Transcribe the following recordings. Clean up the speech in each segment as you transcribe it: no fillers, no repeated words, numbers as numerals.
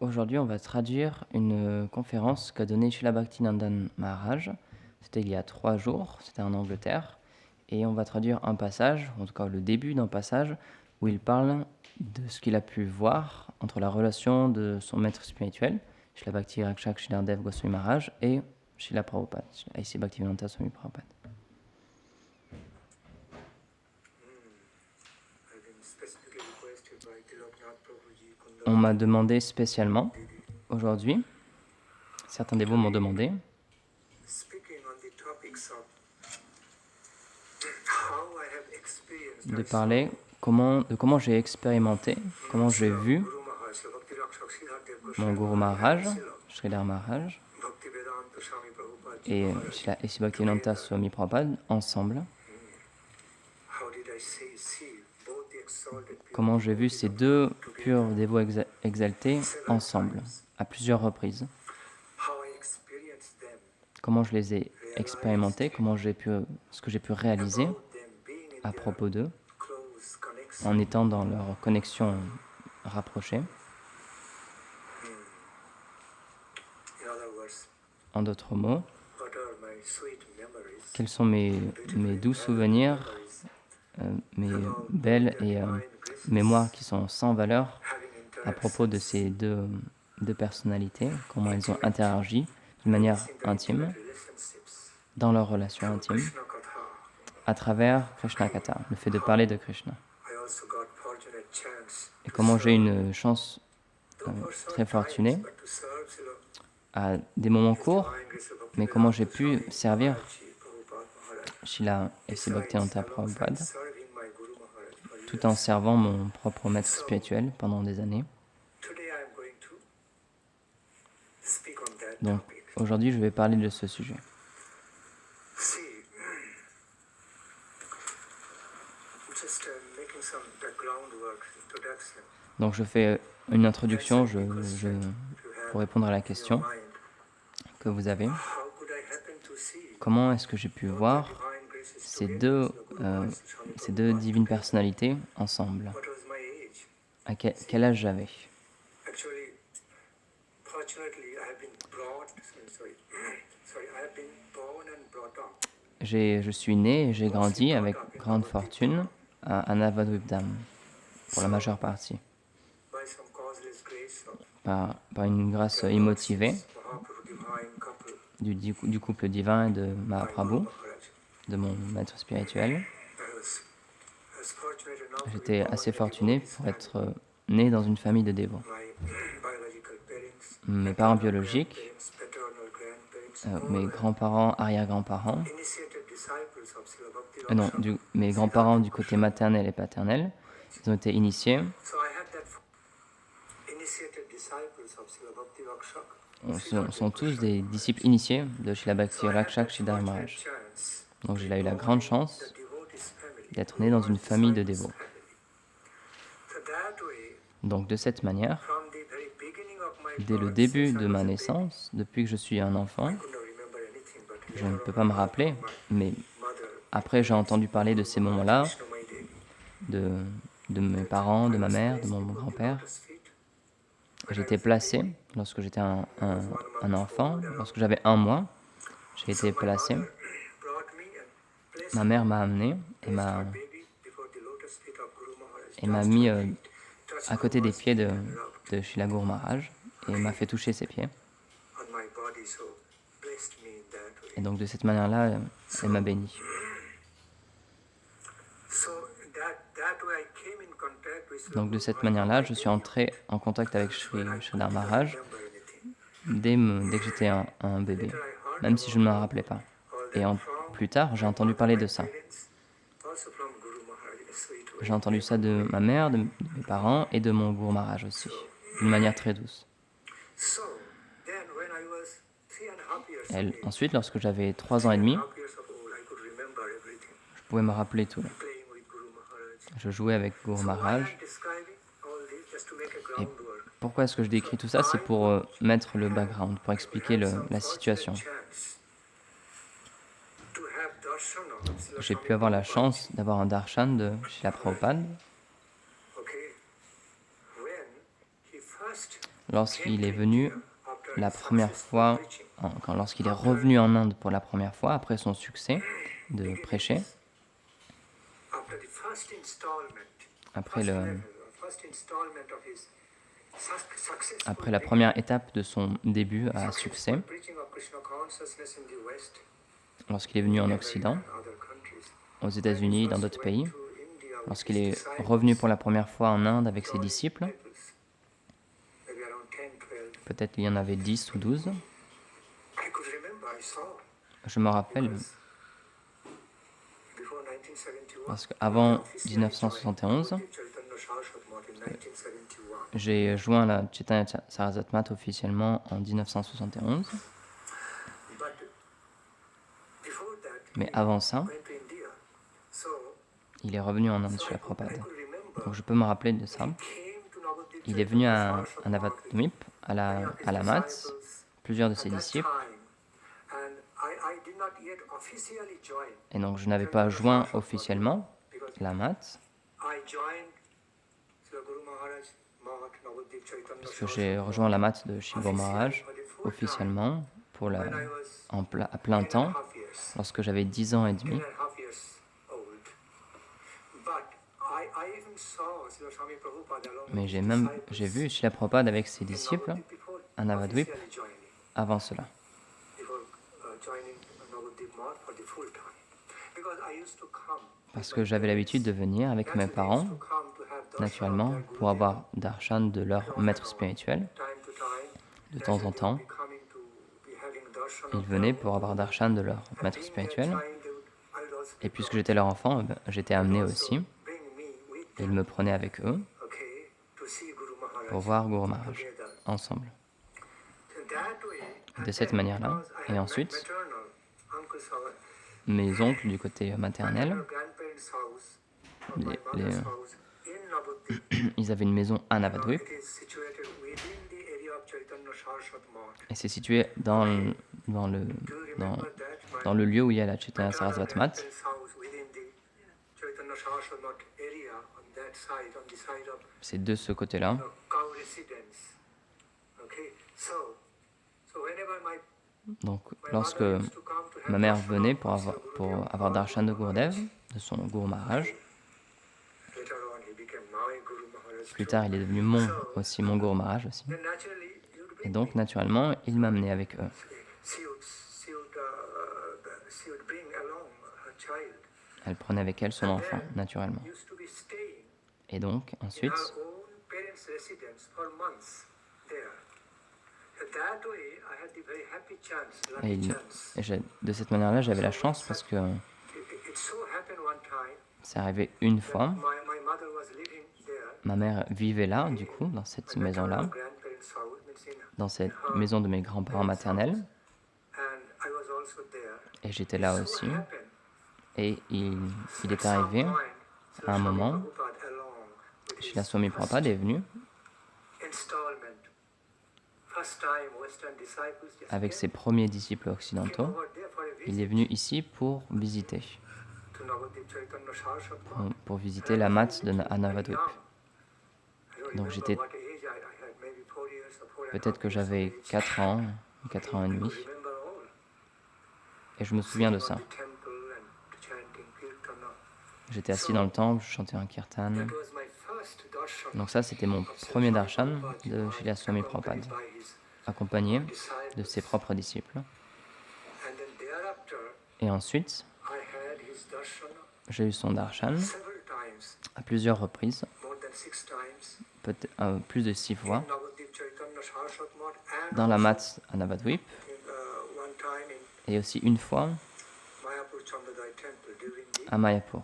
Aujourd'hui, on va traduire une conférence qu'a donnée Srila Bhaktinandan Maharaj. C'était il y a 3 jours, c'était en Angleterre. Et on va traduire un passage, en tout cas le début d'un passage, où il parle de ce qu'il a pu voir entre la relation de son maître spirituel, Srila Bhakti Rakshak Sridhar Goswami Maharaj, et Srila Prabhupada, A.C. Bhaktivedanta Swami Prabhupada. On m'a demandé spécialement, aujourd'hui, certains dévots m'ont demandé de parler de comment j'ai expérimenté, comment j'ai vu mon Guru Maharaj, Sridhar Maharaj, et Srila A.C. Bhaktivedanta Swami Prabhupada ensemble. Comment j'ai vu ces deux purs dévots exaltés ensemble, à plusieurs reprises. Comment je les ai expérimentés, ce que j'ai pu réaliser à propos d'eux, en étant dans leur connexion rapprochée. En d'autres mots, quels sont mes doux souvenirs, mes belles et mémoires qui sont sans valeur à propos de ces deux personnalités, comment elles ont interagi d'une manière intime, dans leur relation intime, à travers Krishna Katha, le fait de parler de Krishna. Et comment j'ai eu une chance très fortunée, à des moments courts, mais comment j'ai pu servir Srila A.C. Bhaktivedanta Prabhupada, tout en servant mon propre maître spirituel pendant des années. Donc, aujourd'hui, je vais parler de ce sujet. Donc, je fais une introduction pour répondre à la question que vous avez. Comment est-ce que j'ai pu voir ces deux divines personnalités ensemble? À quel âge j'avais? Je suis né et j'ai grandi avec grande fortune à Navadvipdham, pour la majeure partie. Par une grâce immotivée du couple divin de Mahaprabhu, de mon maître spirituel. J'étais assez fortuné pour être né dans une famille de dévots. Mes parents biologiques, mes grands-parents, arrière-grands-parents, mes grands-parents du côté maternel et paternel, ils ont été initiés. Sont tous des disciples initiés de Srila Bhakti Rakshak Sridhar Maharaj. Donc j'ai eu la grande chance d'être né dans une famille de dévots. Donc de cette manière, dès le début de ma naissance, depuis que je suis un enfant, je ne peux pas me rappeler, mais après j'ai entendu parler de ces moments-là, de mes parents, de ma mère, de mon grand-père. J'ai été placé, lorsque j'étais un enfant, lorsque j'avais 1 mois, j'ai été placé. Ma mère m'a amené et m'a mis à côté des pieds de Srila Guru Maharaj et m'a fait toucher ses pieds. Et donc de cette manière-là, elle m'a béni. Donc de cette manière-là, je suis entré en contact avec Sridhar Maharaj dès que j'étais un bébé, même si je ne me rappelais pas. Et plus tard, j'ai entendu parler de ça. J'ai entendu ça de ma mère, de mes parents et de mon Guru Maharaj aussi, d'une manière très douce. Ensuite, lorsque j'avais 3 ans et demi, je pouvais me rappeler tout. Je jouais avec Guru Maharaj. Et pourquoi est-ce que je décris tout ça? C'est pour mettre le background, pour expliquer la situation. J'ai pu avoir la chance d'avoir un darshan de Srila Prabhupada lorsqu'il est venu la première fois, lorsqu'il est revenu en Inde pour la première fois, après son succès de prêcher, après la première étape de son début à succès, lorsqu'il est venu en Occident, aux États-Unis, dans d'autres pays, lorsqu'il est revenu pour la première fois en Inde avec ses disciples, peut-être il y en avait 10 ou 12, je me rappelle, parce qu'avant 1971, j'ai joint la Chaitanya Saraswati Math officiellement en 1971. Mais avant ça, il est revenu en Inde, Srila Prabhupada. Donc je peux me rappeler de ça. Il est venu à Navadvip, à la Math, plusieurs de ses disciples. Et donc je n'avais pas joint officiellement la Math, parce que j'ai rejoint la Math de Shiva Maharaj officiellement à plein temps lorsque j'avais 10 ans et demi. Mais j'ai vu Srila Prabhupada avec ses disciples à Navadvip avant cela. Parce que j'avais l'habitude de venir avec mes parents, naturellement, pour avoir darshan de leur maître spirituel. De temps en temps, ils venaient pour avoir darshan de leur maître spirituel. Et puisque j'étais leur enfant, j'étais amené aussi. Ils me prenaient avec eux pour voir Guru Maharaj ensemble. De cette manière-là. Et ensuite, mes oncles du côté maternel, ils avaient une maison à Navadvip. Et c'est situé dans le lieu où il y a la Chaitanya Saraswati Math. C'est de ce côté-là. Donc, lorsque ma mère venait pour avoir darshan de Gurudev, de son Guru Maharaj, plus tard, il est devenu aussi mon Guru Maharaj aussi. Et donc, naturellement, il m'a amené avec eux. Elle prenait avec elle son enfant, naturellement. Et donc, ensuite, de cette manière-là, j'avais la chance parce que c'est arrivé une fois. Ma mère vivait là, du coup, dans cette maison-là, dans cette maison de mes grands-parents maternels. Et j'étais là aussi. Et il est arrivé à un moment, Srila Swami Prabhupada est venu avec ses premiers disciples occidentaux. Il est venu ici pour visiter la Math à Navadvip. Donc peut-être que j'avais 4 ans et demi. Et je me souviens de ça. J'étais assis dans le temple, je chantais un kirtan. Donc ça, c'était mon premier darshan de Srila Swami Prabhupada, accompagné de ses propres disciples. Et ensuite, j'ai eu son darshan à plusieurs reprises, plus de 6 fois, dans la Math à Navadvip, et aussi une fois à Mayapur,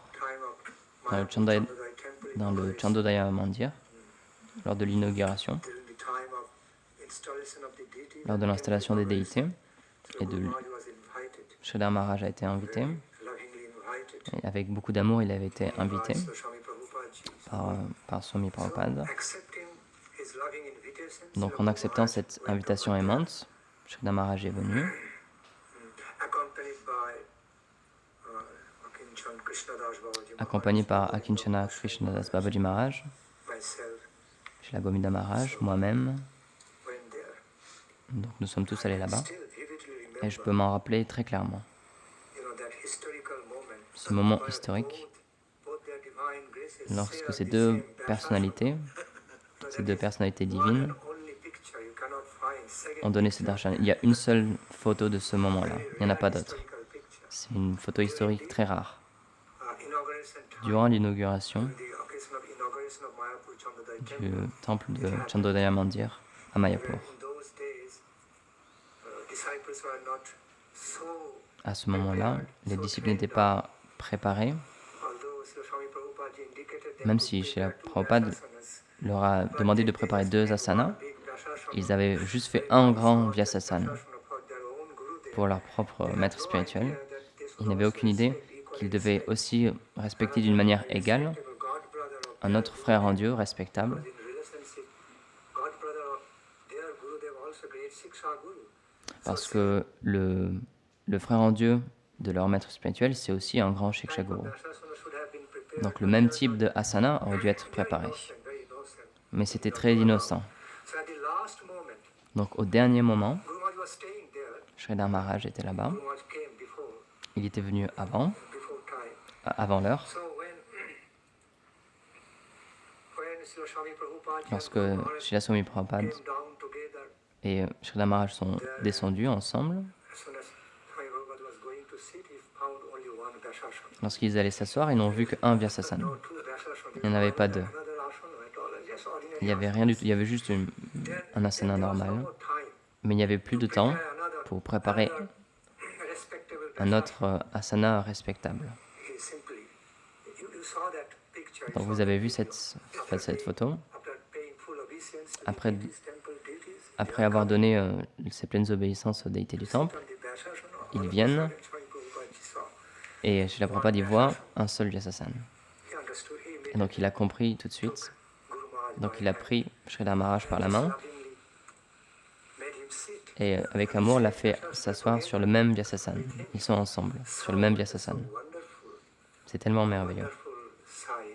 dans le Chandodaya Mandir, lors de l'inauguration, lors de l'installation des déités, et Sridhar Maharaj a été invité, et avec beaucoup d'amour, il avait été invité par Swami Prabhupada. Donc en acceptant cette invitation aimante, Sridhar Maharaj est venu, accompagné par Akinchana Krishnadas Babaji Maharaj, Srila Govinda Maharaj, moi-même, Donc nous sommes tous allés là-bas et je peux m'en rappeler très clairement. Ce moment historique, lorsque ces deux personnalités divines, ont donné ce darshan. Il y a une seule photo de ce moment-là, il n'y en a pas d'autre. C'est une photo historique très rare. Durant l'inauguration du temple de Chandrodaya Mandir à Mayapur, à ce moment-là, les disciples n'étaient pas préparés, même si Srila Prabhupada leur a demandé de préparer 2 asanas, ils avaient juste fait un grand Vyasasana pour leur propre maître spirituel. Ils n'avaient aucune idée qu'ils devaient aussi respecter d'une manière égale un autre frère en Dieu respectable, parce que le frère en Dieu de leur maître spirituel, c'est aussi un grand Shiksha Guru. Donc le même type de asana aurait dû être préparé. Mais c'était très innocent. Donc au dernier moment, Sridhar Maharaj était là-bas. Il était venu avant l'heure. Lorsque Srila Swami Prabhupada et Sridhar Maharaj sont descendus ensemble, lorsqu'ils allaient s'asseoir, ils n'ont vu qu'un Vyasasana. Il n'y en avait pas 2. Il n'y avait rien du tout. Il y avait juste un asana normal. Mais il n'y avait plus de temps pour préparer un autre asana respectable. Donc vous avez vu cette photo. Après avoir donné ses pleines obéissances aux déités du temple, ils viennent et Srila Prabhupada y voit un seul Vyasasana. Et donc il a compris tout de suite. Donc il a pris Sridhar Maharaj par la main et avec amour l'a fait s'asseoir sur le même Vyasasana. Ils sont ensemble, sur le même Vyasasana. C'est tellement merveilleux.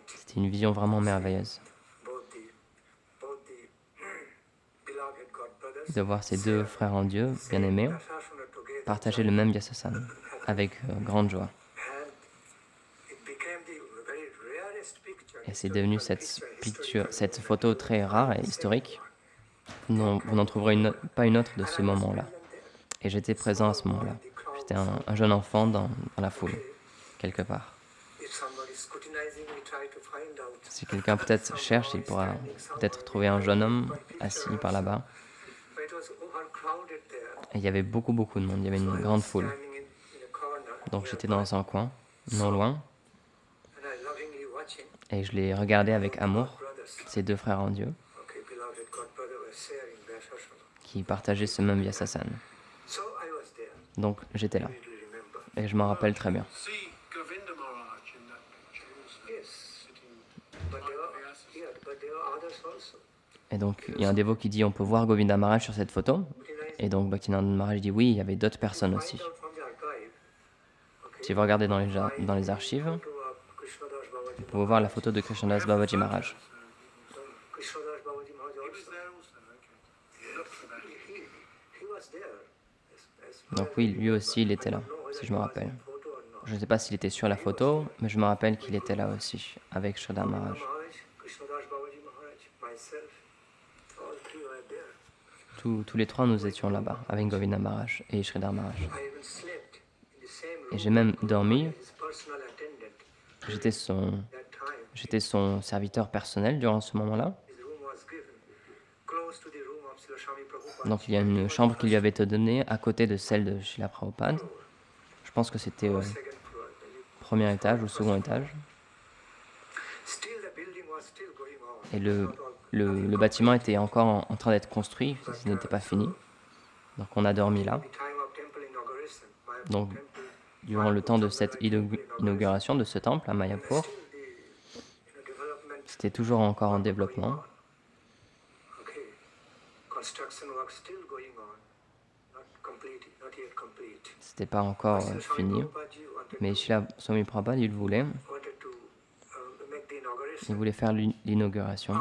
C'était une vision vraiment merveilleuse. De voir ces 2 frères en Dieu, bien-aimés, partager le même Vyasasana avec grande joie. Et c'est devenu cette photo très rare et historique. Vous n'en trouverez pas une autre de ce moment-là. Et j'étais présent à ce moment-là. J'étais un jeune enfant dans la foule, quelque part. Si quelqu'un peut-être cherche, il pourra peut-être trouver un jeune homme assis par là-bas. Et il y avait beaucoup de monde, il y avait une grande foule. Donc j'étais dans un coin, non loin, et je les regardais avec amour, ces 2 frères en Dieu, qui partageaient ce même Vyasasana. Donc j'étais là, et je m'en rappelle très bien. Et donc il y a un dévot qui dit on peut voir Govinda Maharaj sur cette photo. Et donc Bhaktivinoda Maharaj dit oui, il y avait d'autres personnes aussi. Si vous regardez dans les archives, vous pouvez voir la photo de Krishnadas Babaji Maharaj. Donc oui, lui aussi, il était là, si je me rappelle. Je ne sais pas s'il était sur la photo, mais je me rappelle qu'il était là aussi, avec Sridhar Maharaj. Tous les 3, nous étions là-bas, avec Govinda Maharaj et Sridhar Maharaj. Et j'ai même dormi. J'étais son serviteur personnel durant ce moment-là. Donc il y a une chambre qui lui avait été donnée à côté de celle de Srila Prabhupada. Je pense que c'était au premier étage ou second étage. Et le bâtiment était encore en train d'être construit, ce n'était pas fini. Donc on a dormi là. Donc durant le temps de cette inauguration de ce temple à Mayapur, c'était toujours encore en développement. C'était pas encore fini. Mais Srila Swami Prabhupada, il voulait faire l'inauguration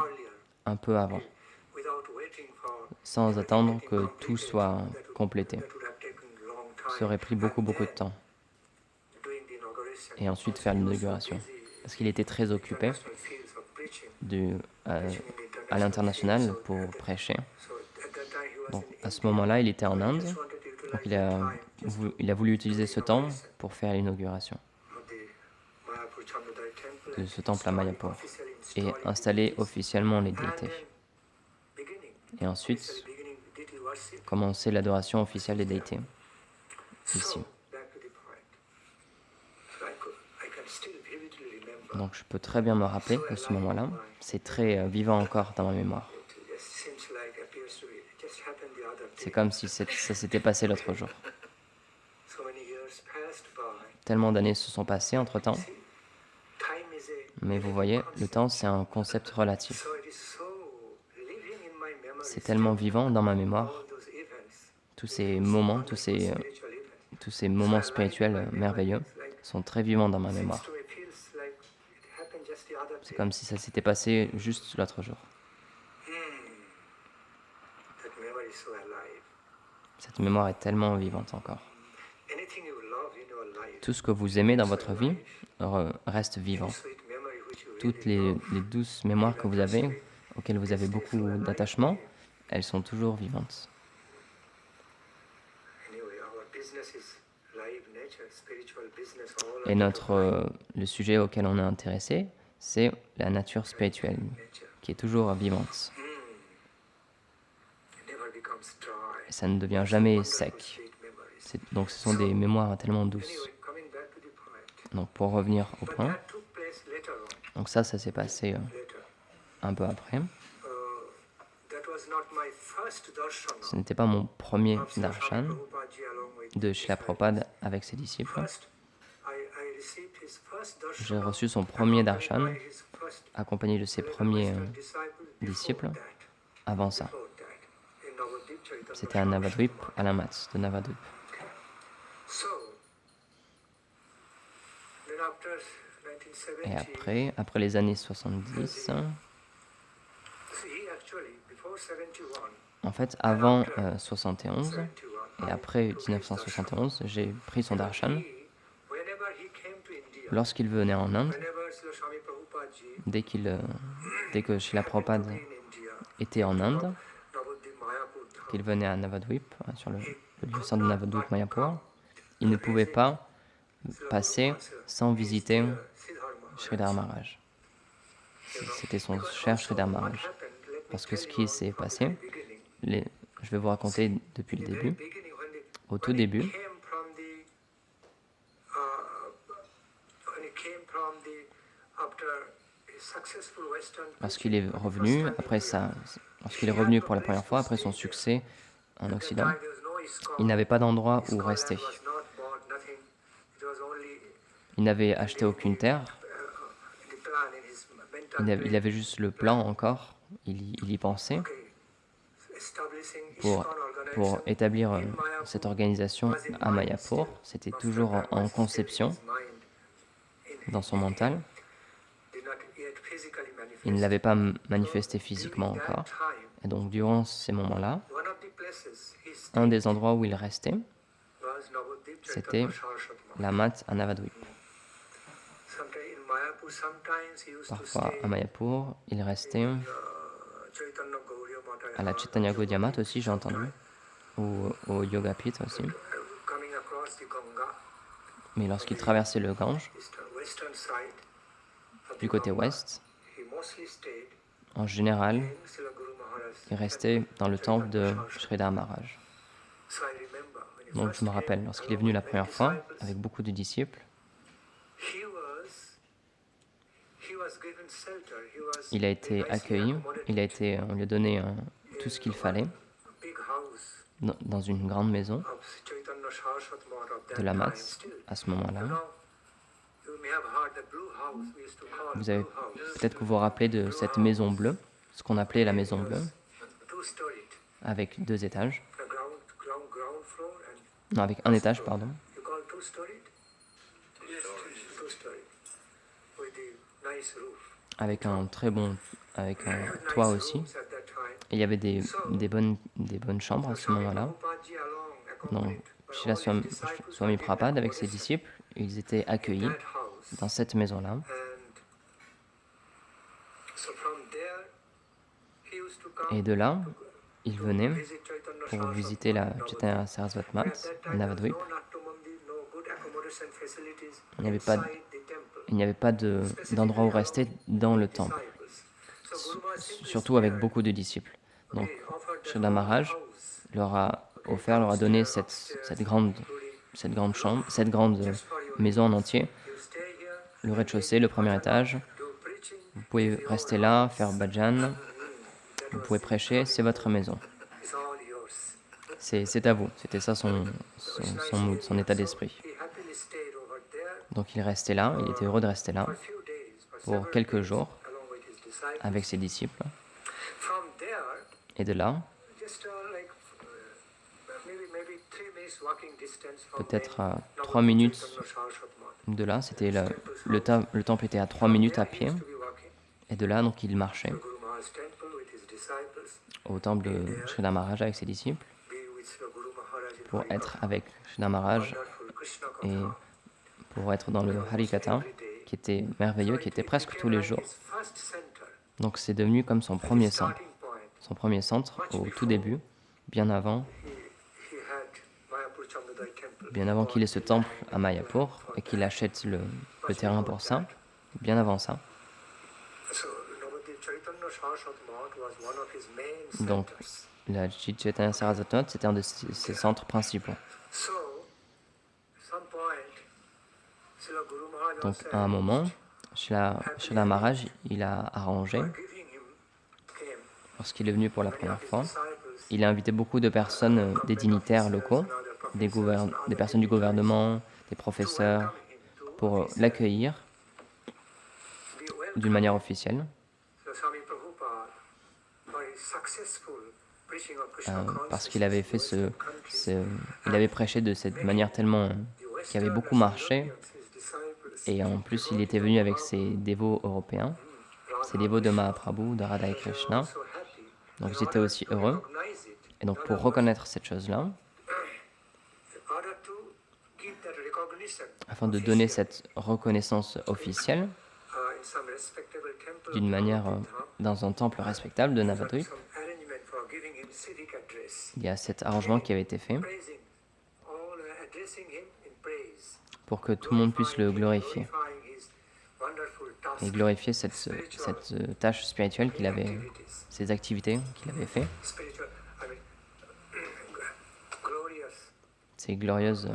un peu avant. sans attendre que tout soit complété. Ça aurait pris beaucoup de temps. Et ensuite faire l'inauguration. Parce qu'il était très occupé à l'international pour prêcher. Donc à ce moment-là, il était en Inde. Donc il a voulu utiliser ce temps pour faire l'inauguration de ce temple à Mayapur et installer officiellement les déités. Et ensuite, commencer l'adoration officielle des déités, ici. Donc je peux très bien me rappeler de ce moment-là. C'est très vivant encore dans ma mémoire. C'est comme si ça s'était passé l'autre jour. Tellement d'années se sont passées entre-temps. Mais vous voyez, le temps, c'est un concept relatif. C'est tellement vivant dans ma mémoire. Tous ces moments, tous ces moments spirituels merveilleux sont très vivants dans ma mémoire. C'est comme si ça s'était passé juste l'autre jour. Cette mémoire est tellement vivante encore. Tout ce que vous aimez dans votre vie reste vivant. Toutes les douces mémoires que vous avez, auxquelles vous avez beaucoup d'attachement, elles sont toujours vivantes. Et le sujet auquel on est intéressé, c'est la nature spirituelle, qui est toujours vivante. Et ça ne devient jamais sec. Donc ce sont des mémoires tellement douces. Donc pour revenir au point, donc ça s'est passé un peu après. Ce n'était pas mon premier darshan de Srila Prabhupada avec ses disciples. J'ai reçu son premier darshan accompagné de ses premiers disciples avant ça. C'était à Navadvip, à la Mats de Navadvip. Et après les années 70, en fait, avant 71 et après 1971, j'ai pris son darshan. Lorsqu'il venait en Inde, dès que Srila Prabhupada était en Inde, qu'il venait à Navadvip, sur le lieu centre de Navadvip Mayapur, il ne pouvait pas passer sans visiter Sridhar Maharaj. C'était son cher Sridhar Maharaj. Parce que ce qui s'est passé, je vais vous raconter depuis le début. Au tout début, lorsqu'il est revenu pour la première fois après son succès en Occident, il n'avait pas d'endroit où rester. Il n'avait acheté aucune terre. Il avait juste le plan encore. Il y pensait pour établir cette organisation à Mayapur. C'était toujours en conception dans son mental. Il ne l'avait pas manifesté physiquement encore. Et donc, durant ces moments-là, un des endroits où il restait, c'était la Mat à Navadvip. Parfois, à Mayapur, il restait à la Chaitanya Gaudiya Mat aussi, j'ai entendu, ou au Yoga Pit aussi. Mais lorsqu'il traversait le Gange, du côté ouest, en général, il restait dans le temple de Sridhar Maharaj. Donc je me rappelle, lorsqu'il est venu la première fois, avec beaucoup de disciples, il a été accueilli, on lui a donné tout ce qu'il fallait dans une grande maison de la Mats à ce moment-là. Peut-être que vous vous rappelez de cette maison bleue, ce qu'on appelait la maison bleue, avec 2 étages. Non, avec un étage, pardon. Avec un toit aussi. Et il y avait des bonnes chambres à ce moment-là. Donc, Srila Swami Prabhupada, avec ses disciples, ils étaient accueillis dans cette maison-là. Et de là, ils venaient pour visiter la Chaitanya Saraswati Mat, à Navadvip. Il n'y avait pas d'endroit où rester dans le temple, surtout avec beaucoup de disciples. Donc, Srila Maharaj leur a offert, leur a donné cette grande chambre, cette grande maison en entier, le rez-de-chaussée, le premier étage. Vous pouvez rester là, faire bhajan, vous pouvez prêcher, c'est votre maison. C'est à vous. C'était ça son mood, son état d'esprit. Donc il restait là, il était heureux de rester là pour quelques jours avec ses disciples. Et de là, peut-être à 3 minutes de là, c'était le temple était à 3 minutes à pied. Et de là, donc, il marchait au temple de Srila Maharaj avec ses disciples pour être avec Srila Maharaj et pour être dans le Harikatha, qui était merveilleux, qui était presque tous les jours. Donc c'est devenu comme son premier centre au tout début, bien avant qu'il ait ce temple à Mayapur et qu'il achète le terrain pour ça, bien avant ça. Donc la Chaitanya Saraswati Mat, c'était un de ses centres principaux. Donc à un moment, Srila Maharaj, il a arrangé, lorsqu'il est venu pour la première fois, il a invité beaucoup de personnes, des dignitaires locaux, des personnes du gouvernement, des professeurs, pour l'accueillir d'une manière officielle. Parce qu'il avait fait il avait prêché de cette manière tellement qui avait beaucoup marché, et en plus il était venu avec ses dévots européens, ses dévots de Mahaprabhu, de Radha et Krishna. Donc ils étaient aussi heureux. Et donc pour reconnaître cette chose-là, afin de donner cette reconnaissance officielle d'une manière dans un temple respectable de Navadvip, il y a cet arrangement qui avait été fait pour que tout le monde puisse le glorifier et glorifier cette tâche spirituelle qu'il avait, ces activités qu'il avait fait, ces glorieuses,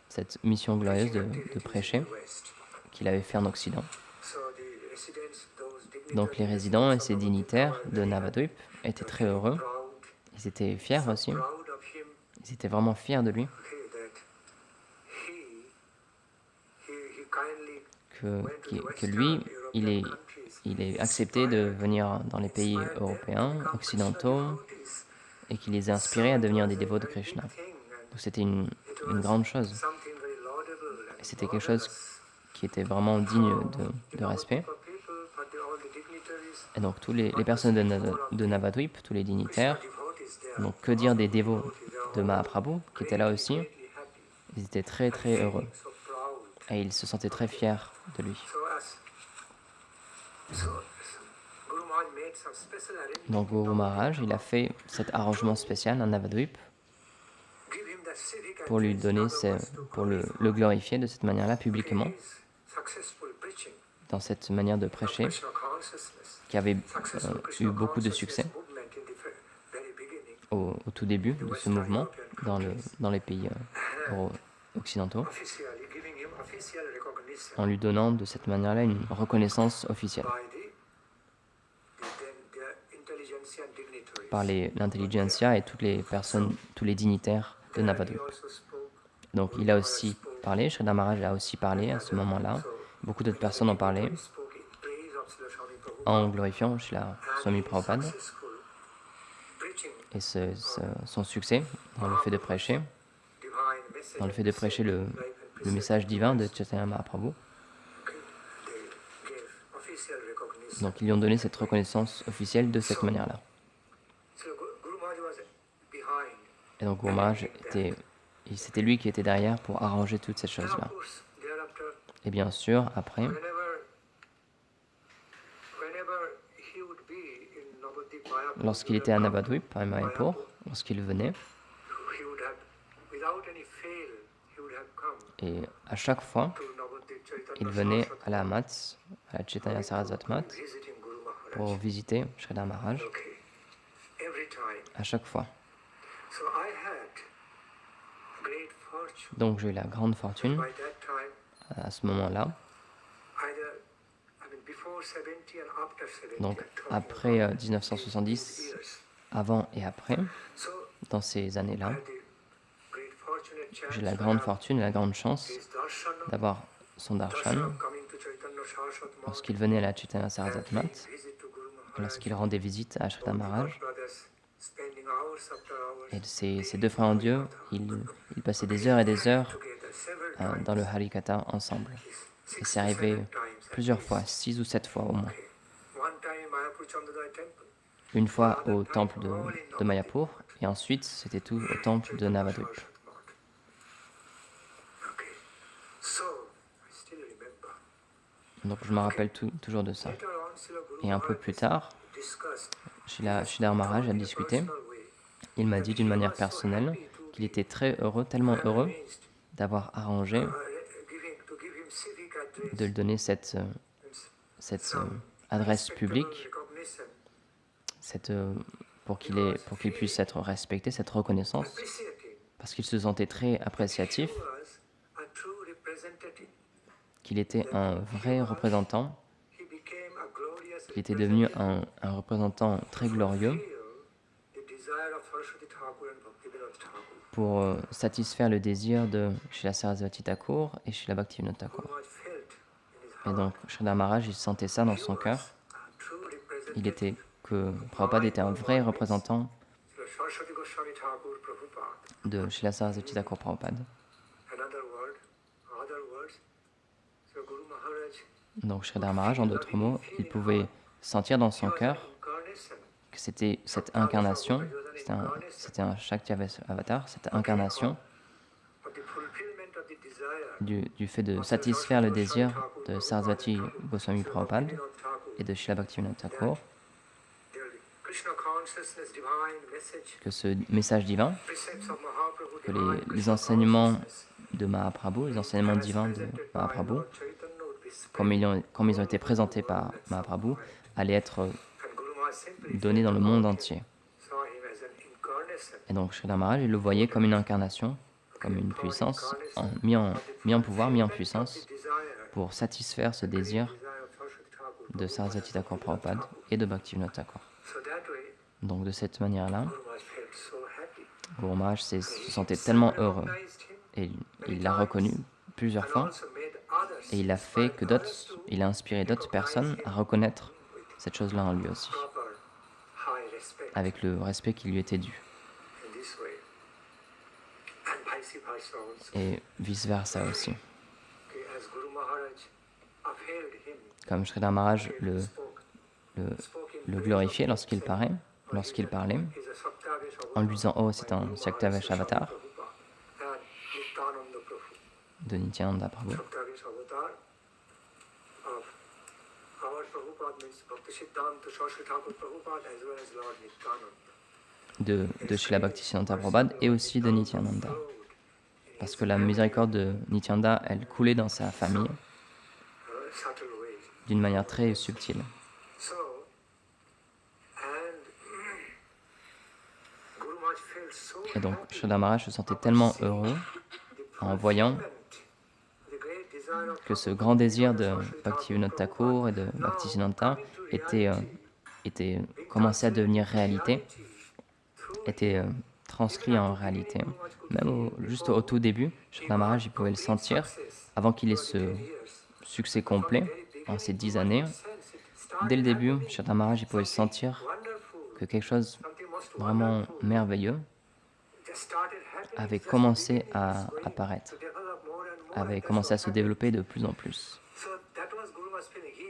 cette mission glorieuse de prêcher qu'il avait fait en Occident. Donc les résidents et ses dignitaires de Navadvip étaient très heureux. Ils étaient fiers aussi. Ils étaient vraiment fiers de lui. Que lui, il est accepté de venir dans les pays européens, occidentaux, et qu'il les a inspirés à devenir des dévots de Krishna. Donc c'était une grande chose. Et c'était quelque chose qui était vraiment digne de respect. Et donc tous les personnes de Navadvip, tous les dignitaires, donc que dire des dévots de Mahaprabhu, qui étaient là aussi, ils étaient très très heureux. Et ils se sentaient très fiers de lui. Donc Guru Maharaj, il a fait cet arrangement spécial en Navadvip pour lui donner, pour le glorifier de cette manière-là publiquement, dans cette manière de prêcher, qui avait eu beaucoup de succès au tout début de ce mouvement dans les pays occidentaux, en lui donnant de cette manière-là une reconnaissance officielle par l'intelligentsia et toutes les personnes, tous les dignitaires de Navadvip. Donc il a aussi parlé, Srila Maharaj a aussi parlé à ce moment-là, beaucoup d'autres personnes ont parlé, en glorifiant Srila Swami Prabhupada et son succès dans le fait de prêcher, le message divin de Chaitanya Mahaprabhu. Donc ils lui ont donné cette reconnaissance officielle de cette manière-là. Et donc Guru Maharaj c'était lui qui était derrière pour arranger toutes ces choses-là. Et bien sûr, après, lorsqu'il était à Navadvip, à Mayapur, lorsqu'il venait, et à chaque fois, il venait à la Mat, à la Chaitanya Saraswat Mat, pour visiter Sridhar Maharaj, à chaque fois. Donc j'ai eu la grande fortune, à ce moment-là, donc après 1970, avant et après, dans ces années-là, j'ai la grande fortune et la grande chance d'avoir son darshan lorsqu'il venait à la Chaitanya Saraswat Mat, lorsqu'il rendait visite à Sridhar Maharaj. Et ces deux frères en Dieu, ils passaient des heures et des heures dans le Harikatha ensemble. Et c'est arrivé plusieurs fois, 6 ou 7 fois au moins. Une fois au temple de Mayapur, et ensuite c'était tout au temple de Navadvip. Donc je me rappelle toujours de ça. Et un peu plus tard, Sridhar Maharaj a discuté. Il m'a dit d'une manière personnelle qu'il était très heureux, tellement heureux d'avoir arrangé de lui donner cette adresse publique, pour qu'il puisse être respecté, cette reconnaissance, parce qu'il se sentait très appréciatif, qu'il était un vrai représentant, qu'il était devenu un représentant très glorieux pour satisfaire le désir de Srila Sarasvati Thakur et Srila Bhaktivinoda Thakur. Et donc, Sridhar Maharaj, il sentait ça dans son cœur. Que Prabhupada était un vrai représentant de Srila Sarasvati Thakur Prabhupada. Donc, Sridhar Maharaj, en d'autres mots, il pouvait sentir dans son cœur que c'était cette incarnation, c'était un Shakti Avatar, cette incarnation du fait de satisfaire le désir de Sarasvati Goswami Prabhupada et de Srila Bhaktivinoda Thakur, que ce message divin, que les enseignements de Mahaprabhu, les enseignements divins de Mahaprabhu, comme ils ont été présentés par Mahaprabhu, allaient être donnés dans le monde entier. Et donc Sridhar Maharaj, il le voyait comme une incarnation, comme une puissance, mis en pouvoir, mis en puissance, pour satisfaire ce désir de Sarasvati Thakur Prabhupada et de Bhaktivinoda Thakur. Donc de cette manière-là, Guru Maharaj se sentait tellement heureux, et il l'a reconnu plusieurs fois, et il a fait que il a inspiré d'autres personnes à reconnaître cette chose-là en lui aussi, avec le respect qui lui était dû. Et vice-versa aussi. Comme Sridhar Maharaj le glorifiait lorsqu'il parlait, en lui disant « Oh, c'est un Shaktavesh Avatar » de Nityananda Prabhu. De Srila Bhaktisiddhanta Prabhupada et aussi de Nityananda. Parce que la miséricorde de Nityananda, elle coulait dans sa famille d'une manière très subtile. Et donc, Sridhar Maharaj se sentait tellement heureux en voyant que ce grand désir de Bhaktivinoda Thakur et de Bhaktisiddhanta commençait à devenir réalité, était transcrit en réalité. Même juste au tout début, Sridhar Maharaj, il pouvait le sentir avant qu'il ait ce succès complet en ces 10 années. Dès le début, Sridhar Maharaj, il pouvait le sentir que quelque chose vraiment merveilleux avait commencé à apparaître, avait commencé à se développer de plus en plus.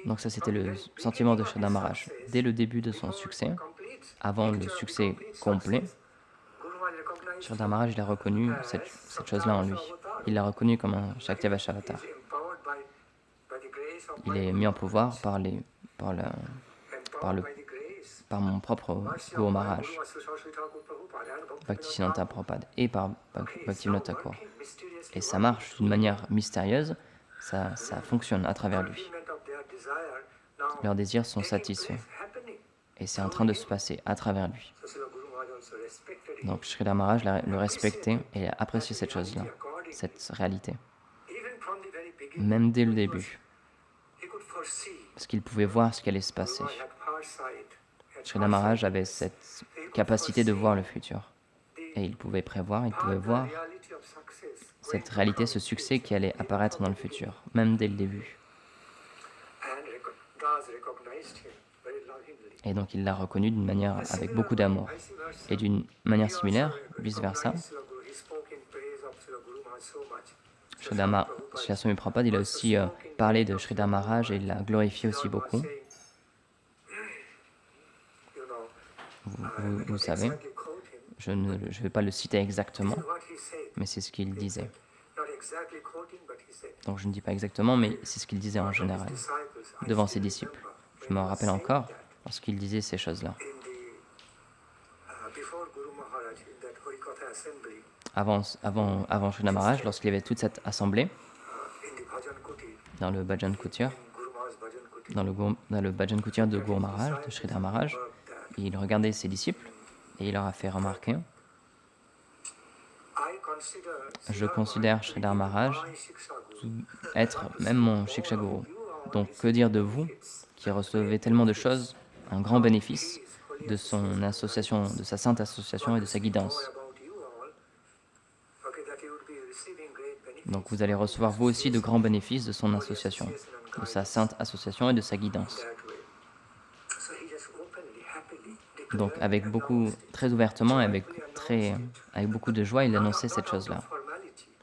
Donc ça, c'était le sentiment de Sridhar Maharaj. Dès le début de son succès, avant le succès complet, Sridhar Maharaj, il a reconnu cette chose-là en lui. Il l'a reconnu comme un Shaktavashavatar. Il est mis en pouvoir par, la- par, le, par mon propre Guru Maharaj, Bhaktisiddhanta Prabhupada, et par Bhaktivinoda Thakur. Et ça marche d'une manière mystérieuse, ça fonctionne à travers lui. Leurs désirs sont satisfaits. Et c'est en train de se passer à travers lui. Donc Sridhar Maharaj le respectait et a apprécié cette chose-là, cette réalité. Même dès le début. Parce qu'il pouvait voir ce qui allait se passer. Sridhar Maharaj avait cette capacité de voir le futur. Et il pouvait prévoir, il pouvait voir cette réalité, ce succès qui allait apparaître dans le futur, même dès le début. Et donc il l'a reconnu d'une manière avec beaucoup d'amour. Et d'une manière similaire, vice-versa, Srila Swami Prabhupada, il a aussi parlé de Sridhar Maharaj et il l'a glorifié aussi beaucoup. Vous savez, je ne vais pas le citer exactement, mais c'est ce qu'il disait. Donc je ne dis pas exactement, mais c'est ce qu'il disait en général, devant ses disciples. Je me rappelle encore lorsqu'il disait ces choses-là. Avant Sridhar Maharaj, lorsqu'il y avait toute cette assemblée, dans le Bhajan Kutir, dans le Bhajan Kutir de Guru Maharaj, de Sridhar Maharaj, il regardait ses disciples et il leur a fait remarquer: je considère Sridhar Maharaj être même mon Shiksha Guru. Donc que dire de vous qui recevez tellement de choses, un grand bénéfice de son association, de sa sainte association et de sa guidance. Donc vous allez recevoir vous aussi de grands bénéfices de son association, de sa sainte association et de sa guidance. Donc avec très ouvertement et avec beaucoup de joie, il annonçait cette chose-là.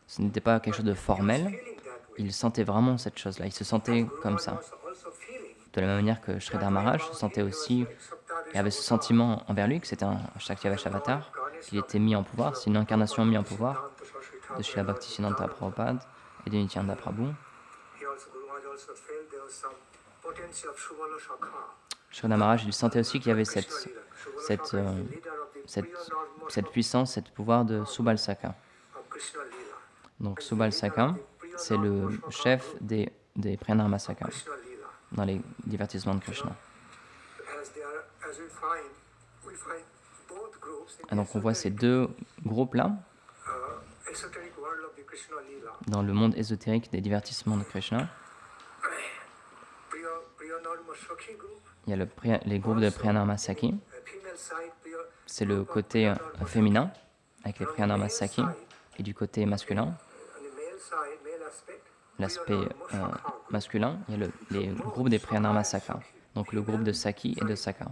Ce n'était pas quelque chose de formel, il sentait vraiment cette chose-là, il se sentait comme ça. De la même manière que Sridhar Maharaj se sentait aussi, et avait ce sentiment envers lui, que c'était un Shaktavashavatar, qu'il était mis en pouvoir, c'est une incarnation mise en pouvoir de Srila Bhaktisiddhanta Prabhupada et de Nityananda Prabhu. Sridhar Maharaj, il sentait aussi qu'il y avait cette puissance, ce pouvoir de Subal Saka. Donc Subal Saka, c'est le chef des Priyanarma Saka dans les divertissements de Krishna. Et donc on voit ces deux groupes-là dans le monde ésotérique des divertissements de Krishna. Il y a les groupes de Priyanarma Saki. C'est le côté féminin avec les Priyanarma Saki, et du côté masculin, l'aspect masculin, il y a les groupes des Priyanarma Saka. Donc le groupe de Saki et de Saka.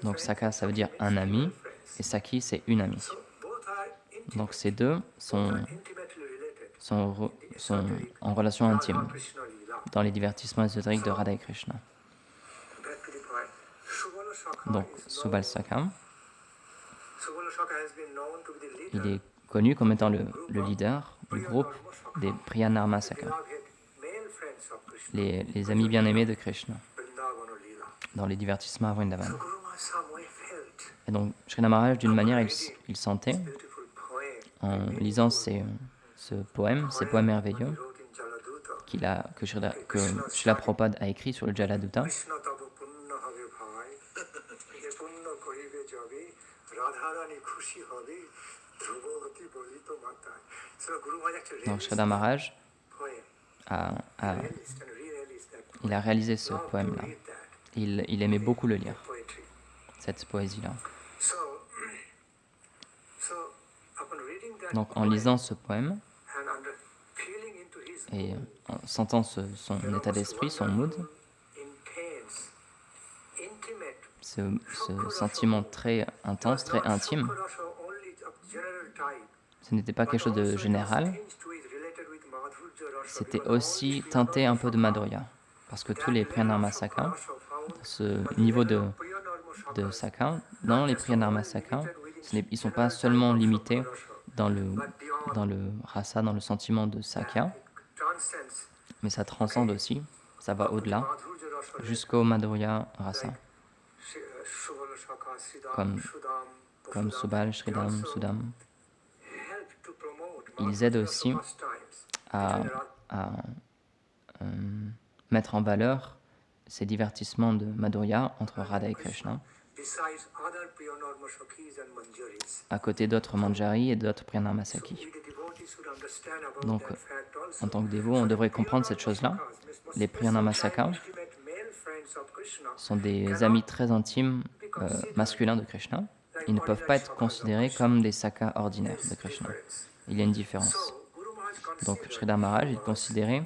Donc Saka, ça veut dire un ami, et Saki, c'est une amie. Donc ces deux sont en relation intime dans les divertissements ésotériques de Radha et Krishna. Donc Subal Saka, il est connu comme étant le leader du groupe des Priyanarma Saka, les amis bien-aimés de Krishna dans les divertissements à Vrindavan. Et donc Sridhar Maharaj, d'une manière, il sentait, en lisant ces poèmes merveilleux que Srila Prabhupada a écrit sur le Jaladuta. Donc Sridhar Maharaj il a réalisé ce poème-là. Il aimait beaucoup le lire, cette poésie-là. Donc en lisant ce poème et en sentant son état d'esprit, son mood, ce sentiment très intense, très intime, ce n'était pas quelque chose de général, c'était aussi teinté un peu de Madhurya, parce que tous les Priyanarma Saka, ce niveau de de Sakha. Dans les Priyanarma Sakha, ils ne sont pas seulement limités dans le rasa, dans le sentiment de Sakya, mais ça transcende aussi, ça va au-delà, jusqu'au Madhurya rasa, comme, comme Subal, Shridam, Sudam. Ils aident aussi à mettre en valeur ces divertissements de Madhurya entre Radha et Krishna, à côté d'autres Manjari et d'autres Priyanarma Sakhi. Donc, en tant que dévot, on devrait comprendre cette chose-là. Les Priyanarma Sakha sont des amis très intimes masculins de Krishna. Ils ne peuvent pas être considérés comme des Sakha ordinaires de Krishna. Il y a une différence. Donc, Sridhar Maharaj, il considérait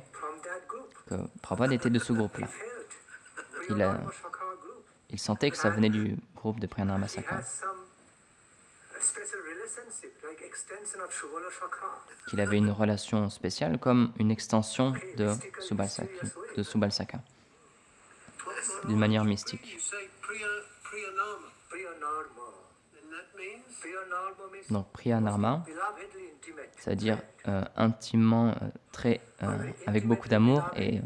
que Prabhupada était de ce groupe-là. Il sentait que ça venait du groupe de Priyanarma Sakha, qu'il avait une relation spéciale comme une extension de Subal Sakha, d'une manière mystique. Donc Priyanarma, c'est-à-dire intimement, avec beaucoup d'amour, et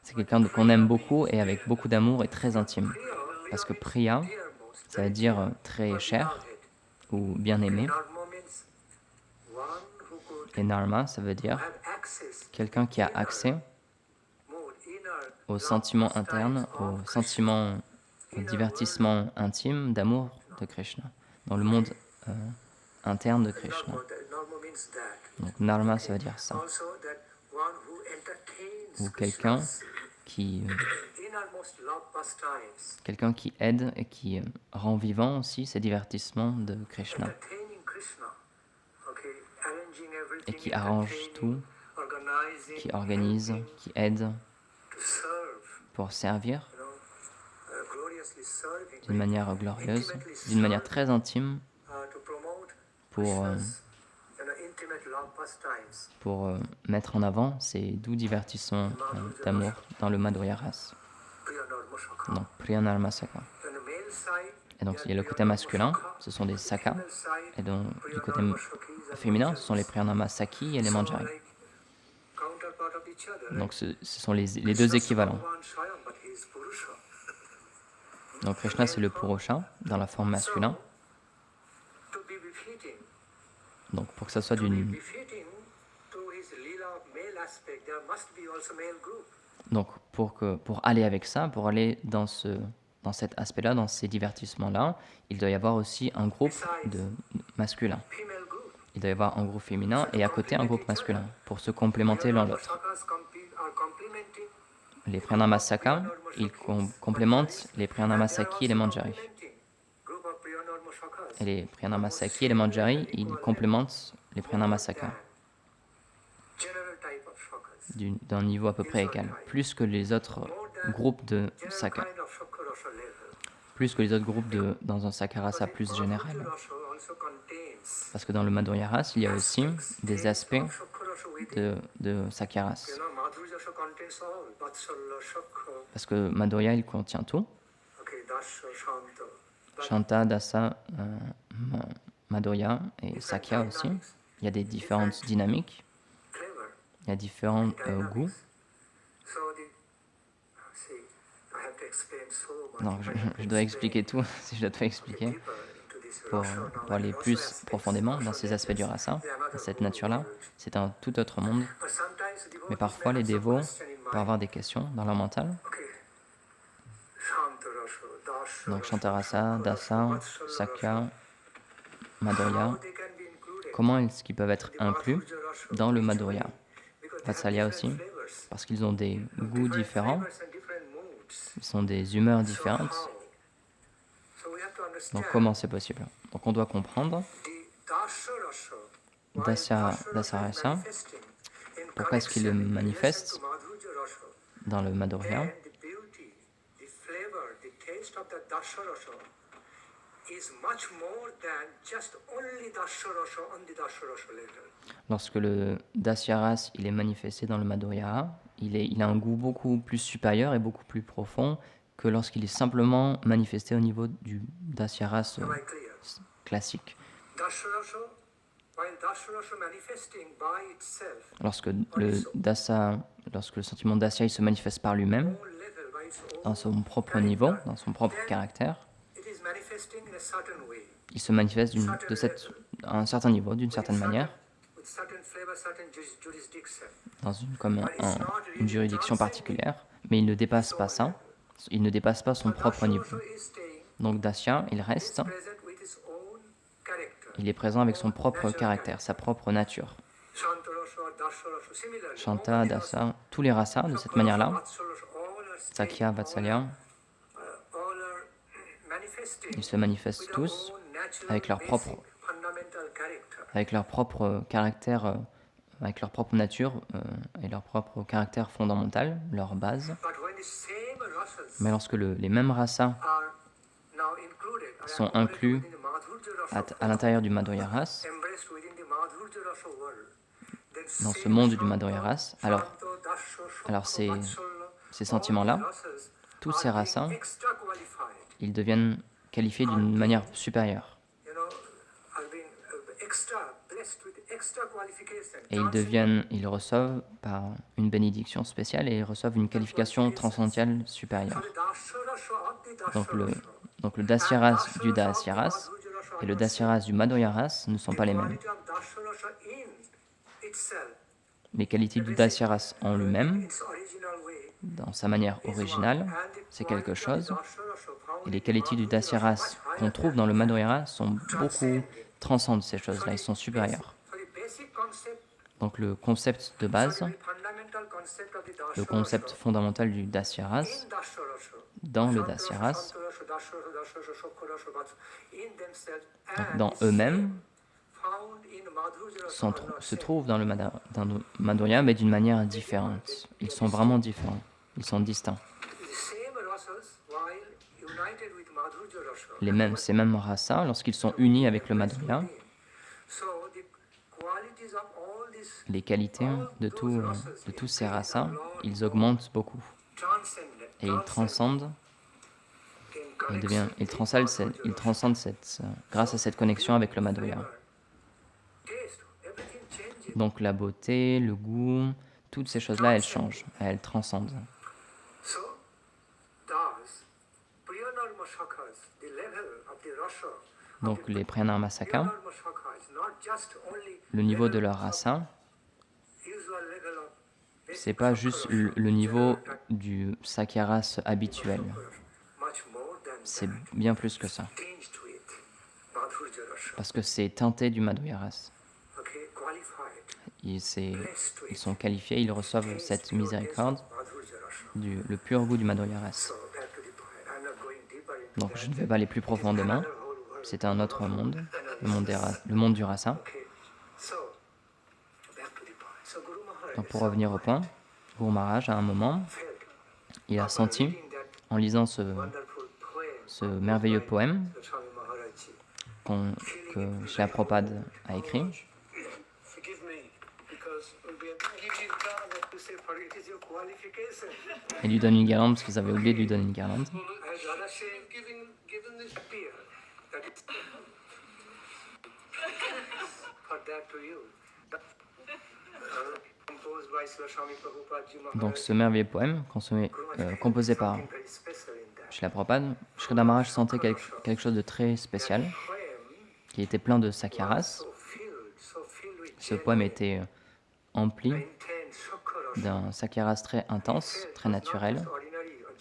c'est quelqu'un qu'on aime beaucoup et avec beaucoup d'amour et très intime. Parce que Priya, ça veut dire très cher ou bien aimé. Et Narma, ça veut dire quelqu'un qui a accès aux sentiments internes, au divertissement intime d'amour de Krishna, dans le monde interne de Krishna. Donc Narma, ça veut dire ça. Ou quelqu'un qui aide et qui rend vivant aussi ces divertissements de Krishna. Et qui arrange tout, qui organise, qui aide pour servir d'une manière glorieuse, d'une manière très intime pour mettre en avant ces doux divertissements d'amour dans le Madhurya Ras. Donc Priyanarma Sakha. Et donc il y a le côté masculin, ce sont des Sakha, et donc du côté féminin, ce sont les Priyanarma Sakhi et les Manjari. Donc ce sont les deux équivalents. Donc Krishna c'est le Purusha dans la forme masculine. Donc pour que ça soit donc pour aller avec ça, pour aller dans cet aspect-là, dans ces divertissements-là, il doit y avoir aussi un groupe de masculin. Il doit y avoir un groupe féminin et à côté un groupe masculin pour se complémenter l'un l'autre. Les Priyanarma Sakha, ils complémentent les Priyanarma Sakhi et les Manjari. Et les Priyanarma Sakhi et les Manjari, ils complémentent les Priyanarma Sakha d'un niveau à peu près égal, plus que les autres groupes de Sakha, plus que les autres groupes dans un Sakharasa plus général. Parce que dans le Madhurya Ras, il y a aussi des aspects de Sakharas. Parce que Madhurya, il contient tout. Shanta, Dasa, Madhurya et Sakya aussi. Il y a des différentes dynamiques. Il y a différents goûts. Non, je dois expliquer tout, si je dois tout expliquer, pour aller plus profondément dans ces aspects du rasa, cette nature-là. C'est un tout autre monde. Mais parfois, les dévots peuvent avoir des questions dans leur mental. Donc, Shantarasa, Dasa, Sakya, Madhurya, comment est-ce qu'ils peuvent être inclus dans le Madhurya? Vatsalya aussi, parce qu'ils ont des goûts différents, ils sont des humeurs différentes. Donc comment c'est possible? Donc on doit comprendre Dasarasa, pourquoi est-ce qu'il le manifeste dans le Madhurya. Lorsque le Dasyaras il est manifesté dans le Madhurya, il a un goût beaucoup plus supérieur et beaucoup plus profond que lorsqu'il est simplement manifesté au niveau du Dasyaras classique. Lorsque le sentiment Dasya il se manifeste par lui-même, dans son propre niveau, dans son propre caractère, il se manifeste à un certain niveau, d'une certaine manière, dans une juridiction particulière, mais il ne dépasse pas ça, il ne dépasse pas son propre niveau. Donc Dasya, il reste, il est présent avec son propre caractère, sa propre nature. Shanta, Dasa, tous les rasas de cette manière-là, Sakya, Vatsalya, ils se manifestent tous avec leur propre caractère, avec leur propre nature et leur propre caractère fondamental, leur base. Mais lorsque les mêmes rasas sont inclus à l'intérieur du Madhurya Ras, dans ce monde du Madhurya Ras, alors ces sentiments-là, tous ces rasas, ils deviennent qualifiés d'une manière supérieure. Et ils reçoivent par une bénédiction spéciale et ils reçoivent une qualification transcendantale supérieure. Donc le Dasyaras du Dasyaras et le Dasyaras du Madhurya Ras ne sont pas les mêmes. Les qualités du Dasyaras en lui-même, dans sa manière originale, c'est quelque chose. Et les qualités du Dasyaras qu'on trouve dans le Madhurya Ras transcendent ces choses-là, ils sont supérieurs. Donc le concept de base, le concept fondamental du Dasyaras, dans le Dasyaras, dans eux-mêmes, se trouvent dans le Madhurya, mais d'une manière différente. Ils sont vraiment différents, ils sont distincts. Ces mêmes rasas, lorsqu'ils sont unis avec le Madhurya, les qualités de tous ces rasas, ils augmentent beaucoup. Et ils transcendent, grâce à cette connexion avec le Madhurya. Donc la beauté, le goût, toutes ces choses-là, elles changent, elles transcendent. Donc les Priyanarmasaka, le niveau de leur rasa, c'est pas juste le niveau du Sakyaras habituel. C'est bien plus que ça. Parce que c'est teinté du Madhurya Ras. Ils sont qualifiés, ils reçoivent cette miséricorde, le pur goût du Madhurya Ras. Donc je ne vais pas aller plus profondément. C'est un autre monde, le monde du rasa. Donc pour revenir au point, Guru Maharaj, à un moment, il a senti, en lisant ce merveilleux poème que Srila Prabhupada a écrit, il lui donne une guirlande parce qu'ils avaient oublié de lui donner une guirlande. Donc ce merveilleux poème, composé par Srila Prabhupada, Srila Maharaj sentait quelque chose de très spécial, qui était plein de sakyaras. Ce poème était empli d'un sakyaras très intense, très naturel,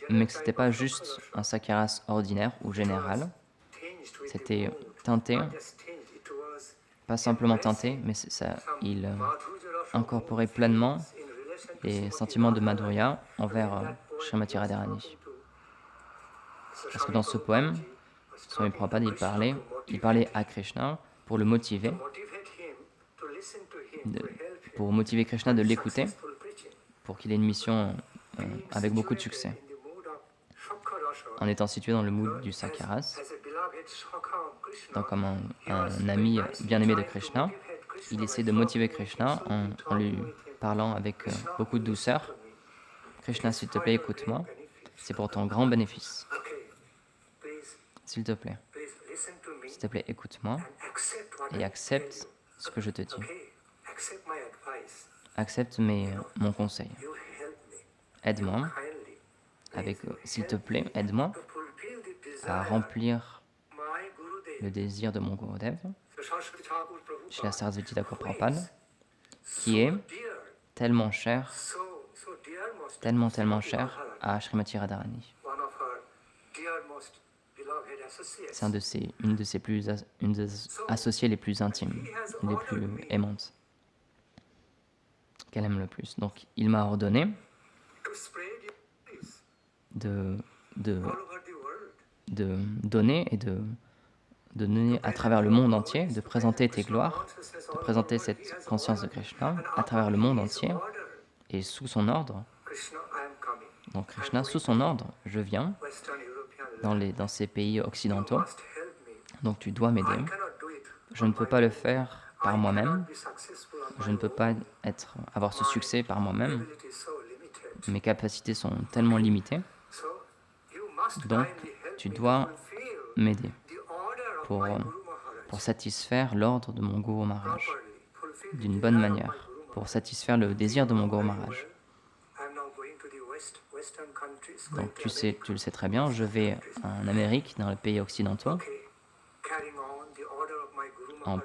mais que ce n'était pas juste un sakyaras ordinaire ou général, c'était teinté, pas simplement teinté, mais il incorporait pleinement les sentiments de Madhurya envers Srimati Radharani. Parce que dans ce poème, Swami Prabhupada, il parlait à Krishna pour le motiver, pour motiver Krishna de l'écouter, pour qu'il ait une mission avec beaucoup de succès. En étant situé dans le mood du Sakyaras, donc comme un ami bien-aimé de Krishna, il essaie de motiver Krishna en lui parlant avec beaucoup de douceur. Krishna, s'il te plaît, écoute-moi. C'est pour ton grand bénéfice. S'il te plaît, écoute-moi et accepte ce que je te dis. Accepte mon conseil. Aide-moi, s'il te plaît, aide-moi à remplir le désir de mon Gurudev, Srila Sarasvati Thakur Prabhupada, qui est tellement cher, tellement cher à Srimati Radharani. C'est une des associées les plus intimes, les plus aimantes, qu'elle aime le plus. Donc, il m'a ordonné de donner et de donner à travers le monde entier, de présenter tes gloires, de présenter cette conscience de Krishna à travers le monde entier et sous son ordre. Donc Krishna, sous son ordre, je viens dans ces pays occidentaux. Donc tu dois m'aider. Je ne peux pas le faire par moi-même. Je ne peux pas avoir ce succès par moi-même. Mes capacités sont tellement limitées. Donc tu dois m'aider pour satisfaire l'ordre de mon Guru Maharaj d'une bonne manière, pour satisfaire le désir de mon Guru Maharaj. Donc tu le sais très bien, je vais en Amérique, dans les pays occidentaux, en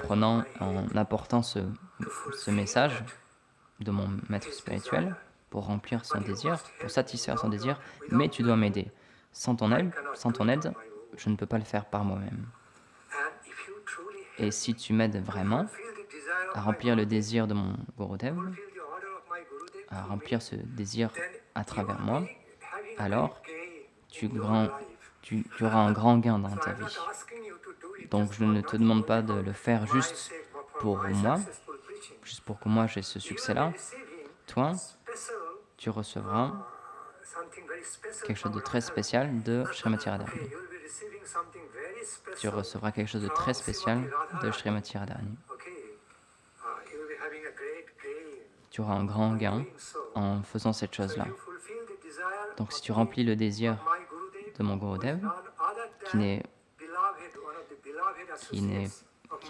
apportant ce message de mon maître spirituel pour remplir son désir, pour satisfaire son désir, mais tu dois m'aider. Sans ton aide, je ne peux pas le faire par moi-même. Et si tu m'aides vraiment à remplir le désir de mon Gurudev, à remplir ce désir à travers moi, alors tu auras un grand gain dans ta vie. Donc je ne te demande pas de le faire juste pour moi, juste pour que moi j'ai ce succès-là. Toi, tu recevras quelque chose de très spécial de Srimati Radharani. Tu recevras quelque chose de très spécial de Srimati Radharani. Tu auras un grand gain en faisant cette chose-là. Donc si tu remplis le désir de mon Gurudev, qui est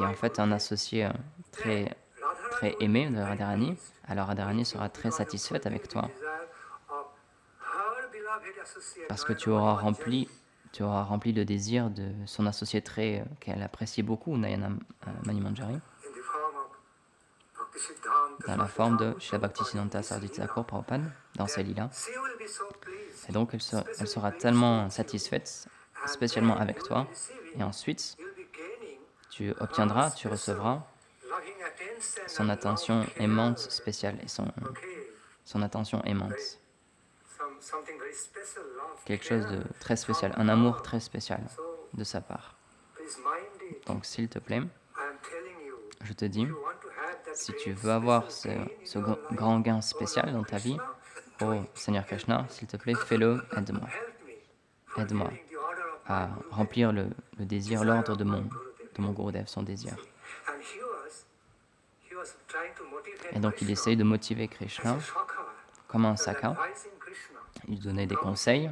en fait un associé très, très aimé de Radharani, alors Radharani sera très satisfaite avec toi. Parce que tu auras rempli le désir de son associé qu'elle appréciait beaucoup, Nayana Mani Manjari, dans la forme de Srila Bhaktisiddhanta Sarasvati Thakur Prabhupada, dans ses lilas. Et donc elle sera tellement satisfaite, spécialement avec toi, et ensuite tu recevras son attention aimante spéciale et son attention aimante. Quelque chose de très spécial, un amour très spécial de sa part. Donc s'il te plaît, je te dis, si tu veux avoir ce grand gain spécial dans ta vie, oh Seigneur Krishna, s'il te plaît, fais-le, aide-moi. Aide-moi à remplir le désir, l'ordre de mon Gurudev, son désir. Et donc il essaye de motiver Krishna comme un Sakha. Il donnait des conseils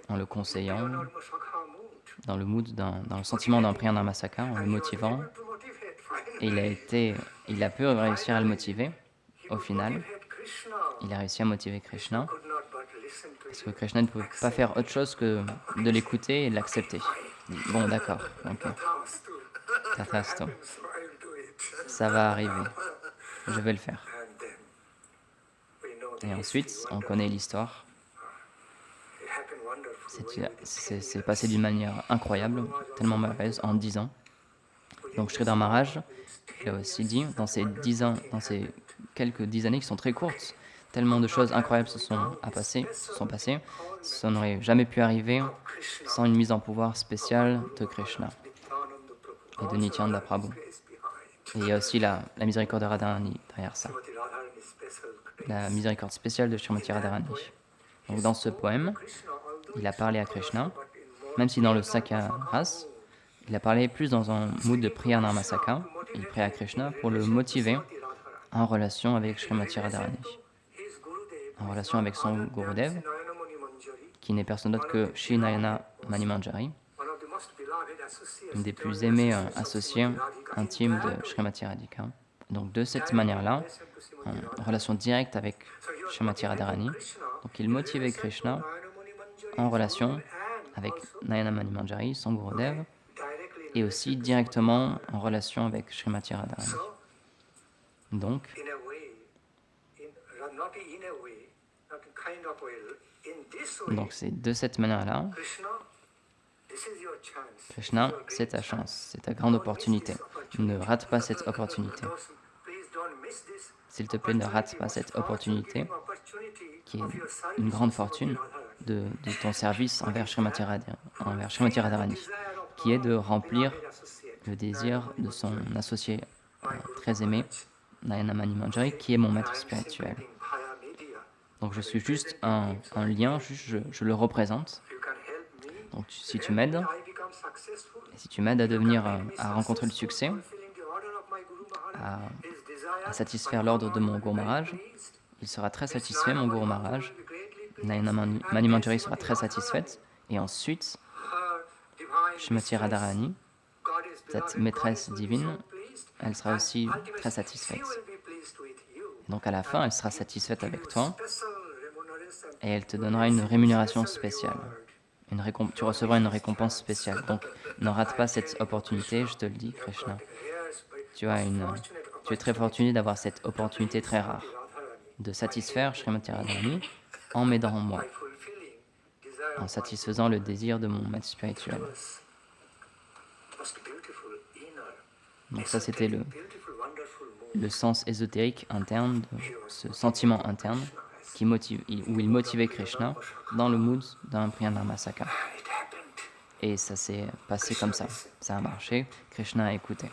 en le conseillant dans le sentiment d'un Priyanama Sakha, en le motivant. Et il a pu réussir à le motiver. Au final, il a réussi à motiver Krishna parce que Krishna ne pouvait pas faire autre chose que de l'écouter et de l'accepter. Bon, d'accord, ok. Tathastu. Ça va arriver. Je vais le faire. Et ensuite, on connaît l'histoire. C'est passé d'une manière incroyable, tellement merveilleuse, en 10 ans. Donc Sridhar Maharaj, il a aussi dit, dans ces quelques 10 années qui sont très courtes, tellement de choses incroyables se sont passées, ça n'aurait jamais pu arriver sans une mise en pouvoir spéciale de Krishna et de Nityananda Prabhu. Et il y a aussi la miséricorde de Radharani derrière ça, la miséricorde spéciale de Srimati Radharani. Donc dans ce poème, il a parlé à Krishna, même si dans le Sakha Ras, il a parlé plus dans un mood de prière Narmasaka. Il prie à Krishna pour le motiver en relation avec Srimati Radharani. en relation avec son Gurudev, qui n'est personne d'autre que Sri Nayana Mani Manjari, une des plus aimés associés intimes de Srimati Radhika. Donc de cette manière-là, en relation directe avec Srimati Radharani, donc il motivait Krishna en relation avec Nayana Mani Manjari, son Gurudev, et aussi directement en relation avec Srimati Radharani. Donc c'est de cette manière-là, Krishna, c'est ta chance, c'est ta grande opportunité. Ne rate pas cette opportunité. S'il te plaît, ne rate pas cette opportunité, qui est une grande fortune de ton service envers Srimati Radharani, qui est de remplir le désir de son associé très aimé, Nayana Mani Manjari, qui est mon maître spirituel. Donc je suis juste un lien, je le représente. Donc si tu m'aides, à rencontrer le succès, à satisfaire l'ordre de mon Guru Maharaj, il sera très satisfait, mon Guru Maharaj. Nayana Mani Manjari sera très satisfaite. Et ensuite, Srimati Radharani, cette maîtresse divine, elle sera aussi très satisfaite. Donc à la fin, elle sera satisfaite avec toi et elle te donnera une rémunération spéciale. Tu recevras une récompense spéciale. Donc ne rate pas cette opportunité, je te le dis, Krishna. Tu es très fortuné d'avoir cette opportunité très rare de satisfaire Srimati Radharani en m'aidant moi, en satisfaisant le désir de mon maître spirituel. Donc ça, c'était le sens ésotérique interne de ce sentiment interne où il motivait Krishna dans le mood d'un Priyanarmasaka. Et ça s'est passé comme ça. Ça a marché, Krishna a écouté.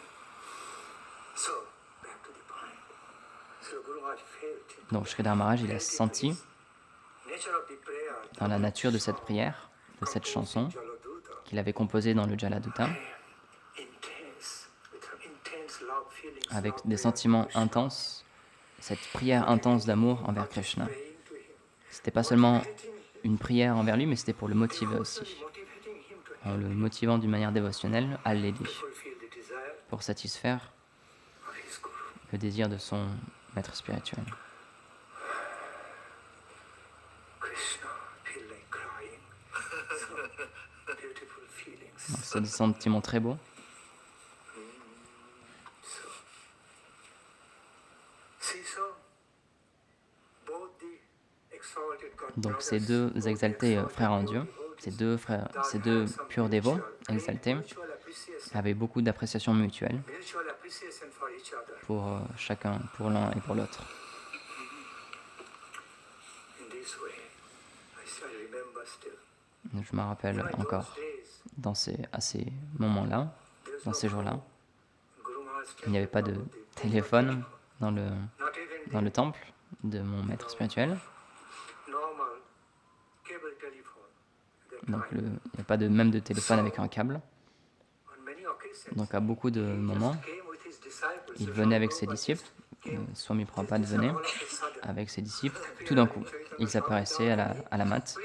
Donc Sridhar Maharaj, il a senti dans la nature de cette prière, de cette chanson qu'il avait composée dans le Jaladuta, avec des sentiments intenses, cette prière intense d'amour envers Krishna. C'était pas seulement une prière envers lui, mais c'était pour le motiver aussi, en le motivant d'une manière dévotionnelle à l'aider, pour satisfaire le désir de son maître spirituel. C'est des sentiments très beaux. Donc ces deux exaltés frères en Dieu, ces deux purs dévots exaltés, avaient beaucoup d'appréciation mutuelle pour chacun, pour l'un et pour l'autre. Je me rappelle encore à ces moments-là, dans ces jours-là, il n'y avait pas de téléphone dans le temple de mon maître spirituel. Donc il n'y a pas même de téléphone avec un câble. Donc à beaucoup de moments, il venait avec ses disciples, Swami Prabhupada venait avec ses disciples, tout d'un coup, ils apparaissaient à la mat,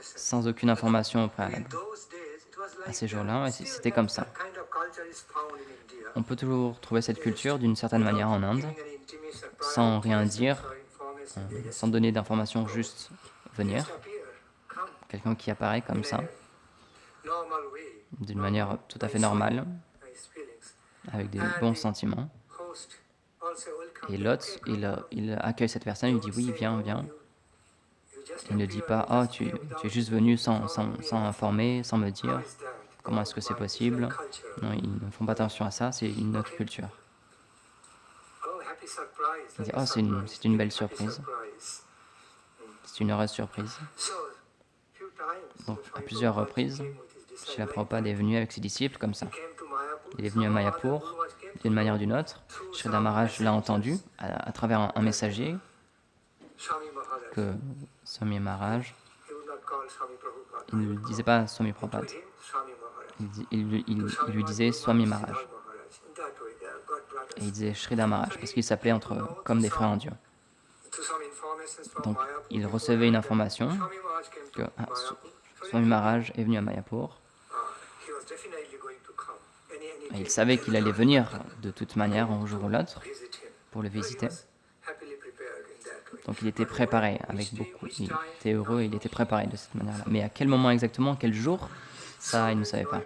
sans aucune information au préalable. À ces jours-là, c'était comme ça. On peut toujours trouver cette culture d'une certaine manière en Inde, sans rien dire, sans donner d'informations, juste venir. Quelqu'un qui apparaît comme ça, d'une manière tout à fait normale, avec des bons sentiments. Et l'hôte, il accueille cette personne, il dit oui, viens. Il ne dit pas, oh, tu es juste venu sans informer, sans me dire comment est-ce que c'est possible. Non, ils ne font pas attention à ça, c'est une autre culture. Il dit, oh, c'est une belle surprise. C'est une heureuse surprise. Donc, à plusieurs reprises, Srila Prabhupada est venu avec ses disciples comme ça. Il est venu à Mayapur, d'une manière ou d'une autre. Sridhar Maharaj l'a entendu à travers un messager que Swami Maharaj, il ne disait pas Swami Prabhupada, il lui disait Swami Maharaj. Et il disait Sridhar Maharaj, parce qu'ils s'appelaient comme des frères en Dieu. Donc, il recevait une information que Swami Maharaj est venu à Mayapur. Et il savait qu'il allait venir de toute manière un jour ou l'autre pour le visiter. Donc il était préparé avec beaucoup. Il était heureux, il était préparé de cette manière-là. Mais à quel moment exactement, quel jour, ça, il ne savait pas.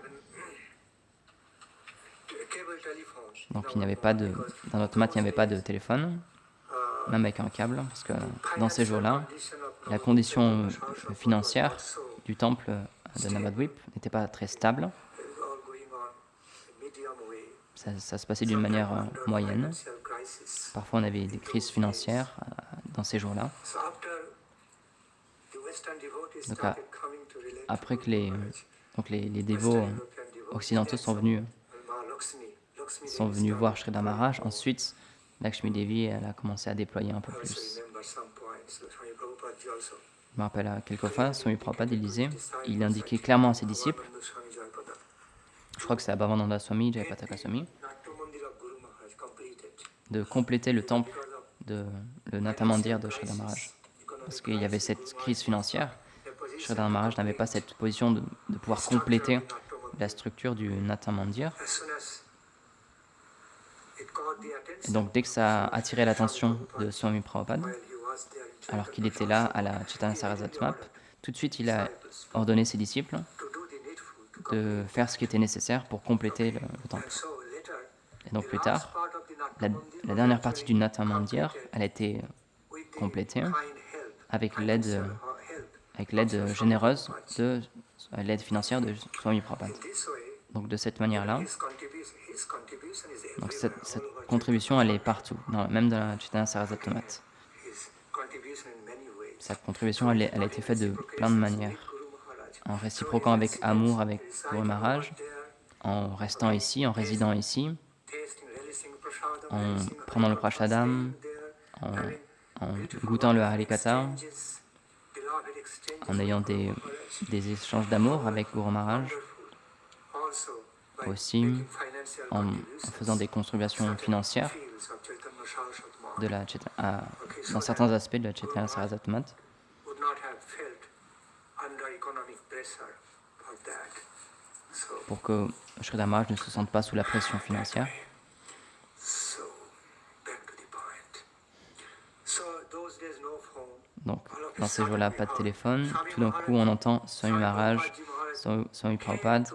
Donc il n'y avait pas de, dans notre mat, il n'y avait pas de téléphone, même avec un câble, parce que dans ces jours-là, la condition financière du temple de Navadvip n'était pas très stable. Ça se passait d'une manière moyenne. Parfois, on avait des crises financières dans ces jours-là. Donc, après que les dévots occidentaux sont venus voir Sridhar Maharaj, ensuite, Lakshmi Devi elle a commencé à déployer un peu plus. Je me rappelle quelquefois, Swami Prabhupada, il indiquait clairement à ses disciples, je crois que c'est à Bhavananda Swami, Jayapataka Swami, de compléter le temple le Nata Mandir de Sridhar Maharaj. Parce qu'il y avait cette crise financière. Sridhar Maharaj n'avait pas cette position de pouvoir compléter la structure du Nata Mandir. Et donc dès que ça a attiré l'attention de Swami Prabhupada, alors qu'il était là à la Chaitanya Sarasvati Map, tout de suite il a ordonné ses disciples de faire ce qui était nécessaire pour compléter le temple. Et donc plus tard, la dernière partie du Nata Mandir, elle a été complétée avec l'aide généreuse, l'aide financière de Swami Prabhupada. Donc de cette manière-là, donc cette contribution, elle est partout, même dans la Chaitanya Sarasvati Mat. Cette contribution, elle a été faite de plein de manières. En réciproquant avec amour avec Guru Maharaj, en restant ici, en résidant ici, en prenant le prashadam, en goûtant le harikatha, en ayant des échanges d'amour avec Guru Maharaj, aussi en faisant des contributions financières dans certains aspects de la Chaitanya Sarasvati Mat, pour que Sridhar Maharaj ne se sente pas sous la pression financière. Donc, dans ces jours-là, pas de téléphone. Tout d'un coup, on entend Swami Maharaj, Swami Prabhupada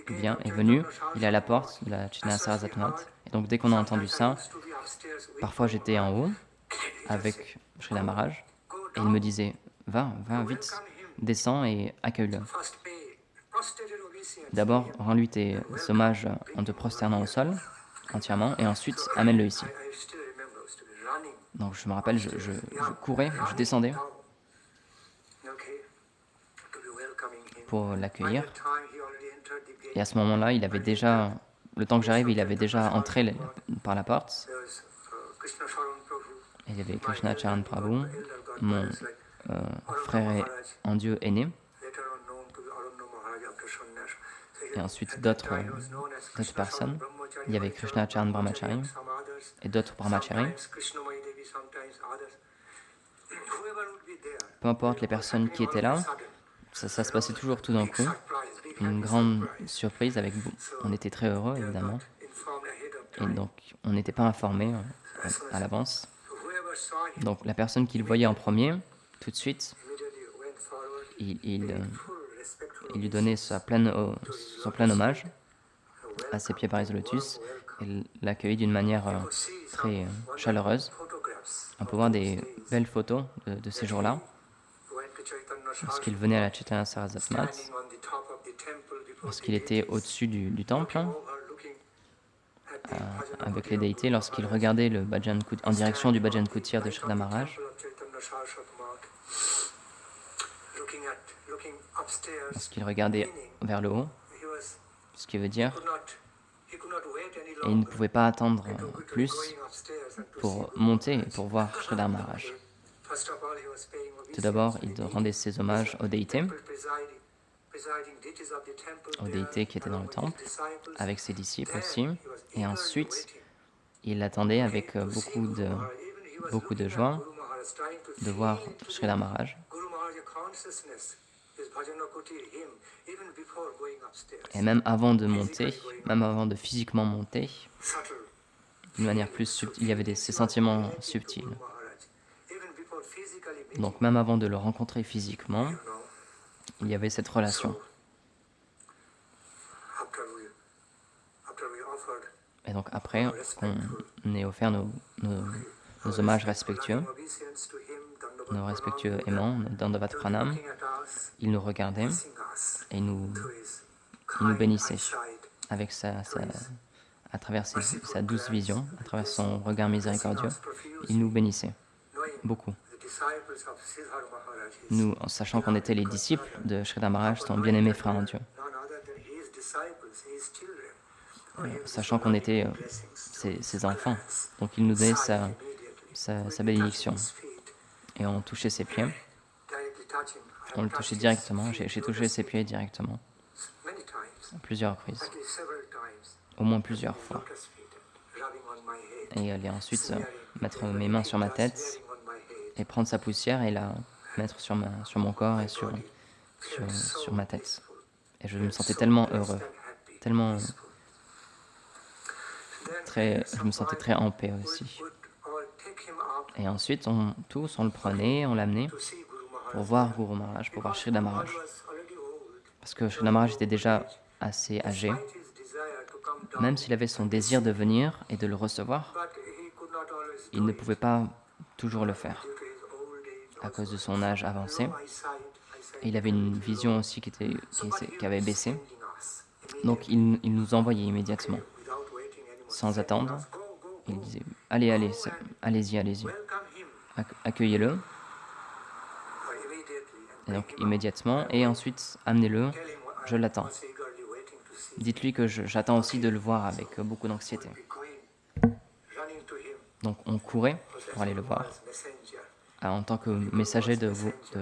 est venu. Il est à la porte de la Chaitanya Sarasvati Mat. Et donc, dès qu'on a entendu ça, parfois j'étais en haut avec Sridhar Maharaj et il me disait va vite, descends et accueille-le. D'abord, rends-lui tes hommages en te prosternant au sol entièrement et ensuite amène-le ici. Donc je me rappelle, je courais, je descendais pour l'accueillir. Et à ce moment-là, le temps que j'arrive, il avait déjà entré par la porte. Et il y avait Krishna Charan Prabhu, mon frère en Dieu aîné. Et ensuite d'autres personnes. Il y avait Krishna Charan Brahmachari et d'autres Brahmachari. Peu importe les personnes qui étaient là, ça se passait toujours tout d'un coup. Une grande surprise, on était très heureux évidemment. Et donc on n'était pas informé à l'avance. Donc la personne qui le voyait en premier, tout de suite, il lui donnait son plein hommage à ses pieds Paris Lotus et l'accueillit d'une manière très chaleureuse. On peut voir des belles photos de ces jours-là. Lorsqu'il venait à la Chaitanya Sarasvati Mat, lorsqu'il était au-dessus du temple, avec les déités, lorsqu'il regardait en direction du Bhajan Kutir de Sridhar Maharaj, lorsqu'il regardait vers le haut, ce qui veut dire, et il ne pouvait pas attendre plus pour monter et pour voir Sridhar Maharaj. Tout d'abord, il rendait ses hommages aux déités qui étaient dans le temple, avec ses disciples aussi. Et ensuite, il l'attendait avec beaucoup de joie de voir Sridhar Maharaj. Et même avant de monter, même avant de physiquement monter, d'une manière plus subtile, il y avait ces sentiments subtils. Donc même avant de le rencontrer physiquement, il y avait cette relation. Et donc après qu'on ait offert nos hommages respectueux, nos respectueux aimants, nos Dandavat Pranam, il nous regardait et il nous bénissait avec à travers sa douce vision, à travers son regard miséricordieux. Il nous bénissait beaucoup. Nous, en sachant qu'on était les disciples de Sridhar Maharaj, son bien-aimé frère en Dieu. Sachant qu'on était ses enfants. Donc il nous donnait sa bénédiction. Et on touchait ses pieds. On le touchait directement. J'ai touché ses pieds directement. À plusieurs reprises. Au moins plusieurs fois. Et aller ensuite mettre mes mains sur ma tête et prendre sa poussière et la mettre sur mon corps et sur ma tête. Et je me sentais tellement heureux, tellement je me sentais très en paix aussi. Et ensuite, on le prenait, on l'amenait pour voir Guru Maharaj, pour voir Sridhar Maharaj. Parce que Sridhar Maharaj était déjà assez âgé. Même s'il avait son désir de venir et de le recevoir, il ne pouvait pas toujours le faire à cause de son âge avancé. Et il avait une vision aussi qui avait baissé. Donc il nous envoyait immédiatement, sans attendre. Il disait « allez-y, accueillez-le. » Et donc immédiatement, et ensuite amenez-le, je l'attends. Dites-lui que j'attends aussi de le voir avec beaucoup d'anxiété. Donc on courait pour aller le voir en tant que messager de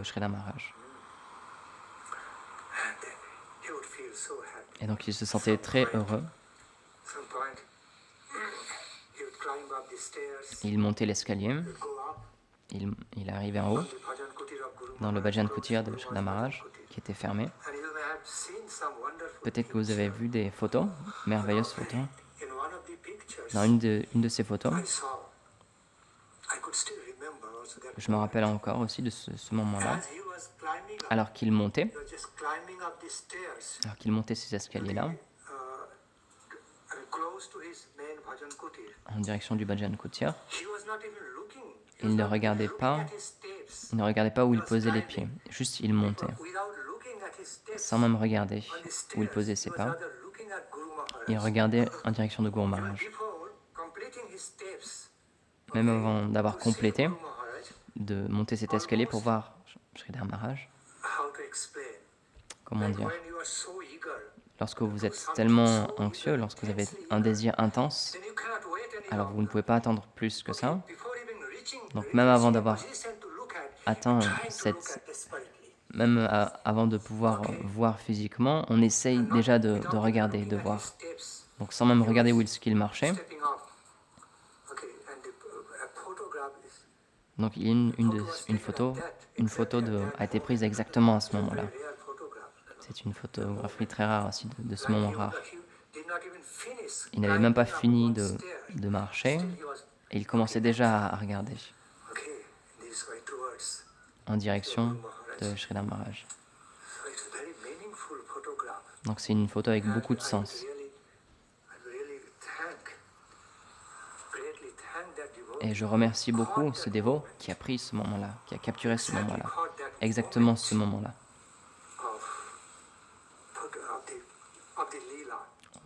Sridhar Maharaj. Et donc il se sentait très heureux. Il montait l'escalier. Il arrivait en haut, dans le Bhajan Kutir de Sridhar Maharaj, qui était fermé. Peut-être que vous avez vu des photos, merveilleuses photos. Dans une de ces photos, je me rappelle encore aussi de ce moment-là, alors qu'il montait ces escaliers-là, en direction du Bhajan Kutir, il ne regardait pas où il posait les pieds, juste il montait, sans même regarder où il posait ses pas. Il regardait en direction de Guru Maharaj. Même avant d'avoir complété, de monter cet escalier pour voir Sridhar Maharaj. Comment dire? Lorsque vous êtes tellement anxieux, lorsque vous avez un désir intense, alors vous ne pouvez pas attendre plus que ça. Donc même avant d'avoir atteint avant de pouvoir voir physiquement, on essaye déjà de regarder, de voir. Donc sans même regarder où est-ce qu'il marchait. Donc il y a une photo a été prise exactement à ce moment-là. C'est une photographie très rare aussi de ce moment rare. Il n'avait même pas fini de marcher et il commençait déjà à regarder en direction de Sridhar Maharaj. Donc c'est une photo avec beaucoup de sens. Et je remercie beaucoup ce dévot qui a pris ce moment-là, qui a capturé ce moment-là, exactement ce moment-là.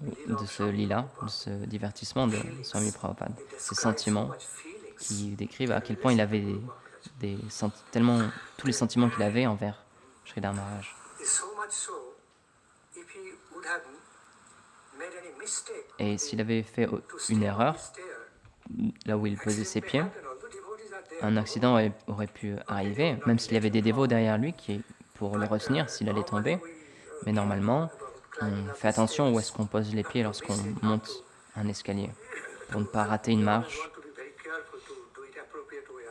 De ce lila, de ce divertissement de Swami Prabhupada. Ces sentiments qui décrivent à quel point il avait tellement tous les sentiments qu'il avait envers Sridhar Maharaj. Et s'il avait fait une erreur, là où il posait ses pieds, un accident aurait pu arriver, même s'il y avait des dévots derrière lui pour le retenir s'il allait tomber. Mais normalement, on fait attention où est-ce qu'on pose les pieds lorsqu'on monte un escalier, pour ne pas rater une marche,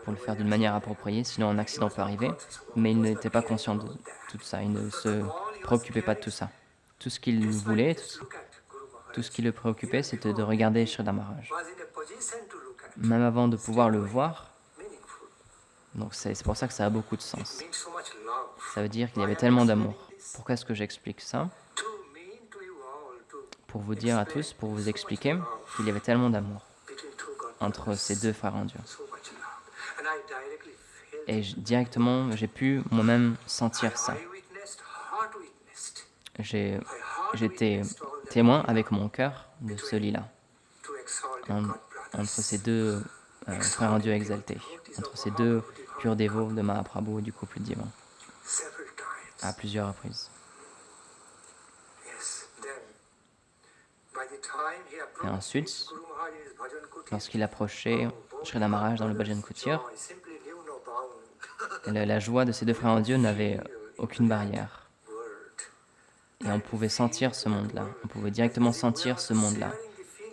pour le faire d'une manière appropriée, sinon un accident peut arriver. Mais il n'était pas conscient de tout ça, il ne se préoccupait pas de tout ça. Tout ce qu'il voulait, tout ce qui le préoccupait, c'était de regarder Sridhar Maharaj. Même avant de pouvoir le voir, donc c'est pour ça que ça a beaucoup de sens. Ça veut dire qu'il y avait tellement d'amour. Pourquoi est-ce que j'explique ça? Pour vous dire à tous, pour vous expliquer qu'il y avait tellement d'amour entre ces deux frères en Dieu. Et directement, j'ai pu moi-même sentir ça. J'étais témoin avec mon cœur de ce lit-là, entre ces deux frères en Dieu exaltés, entre ces deux purs dévots de Mahaprabhu et du couple divin, à plusieurs reprises. Et ensuite, lorsqu'il approchait Sridhar Maharaj dans le Bhajan Kutir, la joie de ces deux frères en Dieu n'avait aucune barrière. Et on pouvait sentir ce monde-là, on pouvait directement sentir ce monde-là,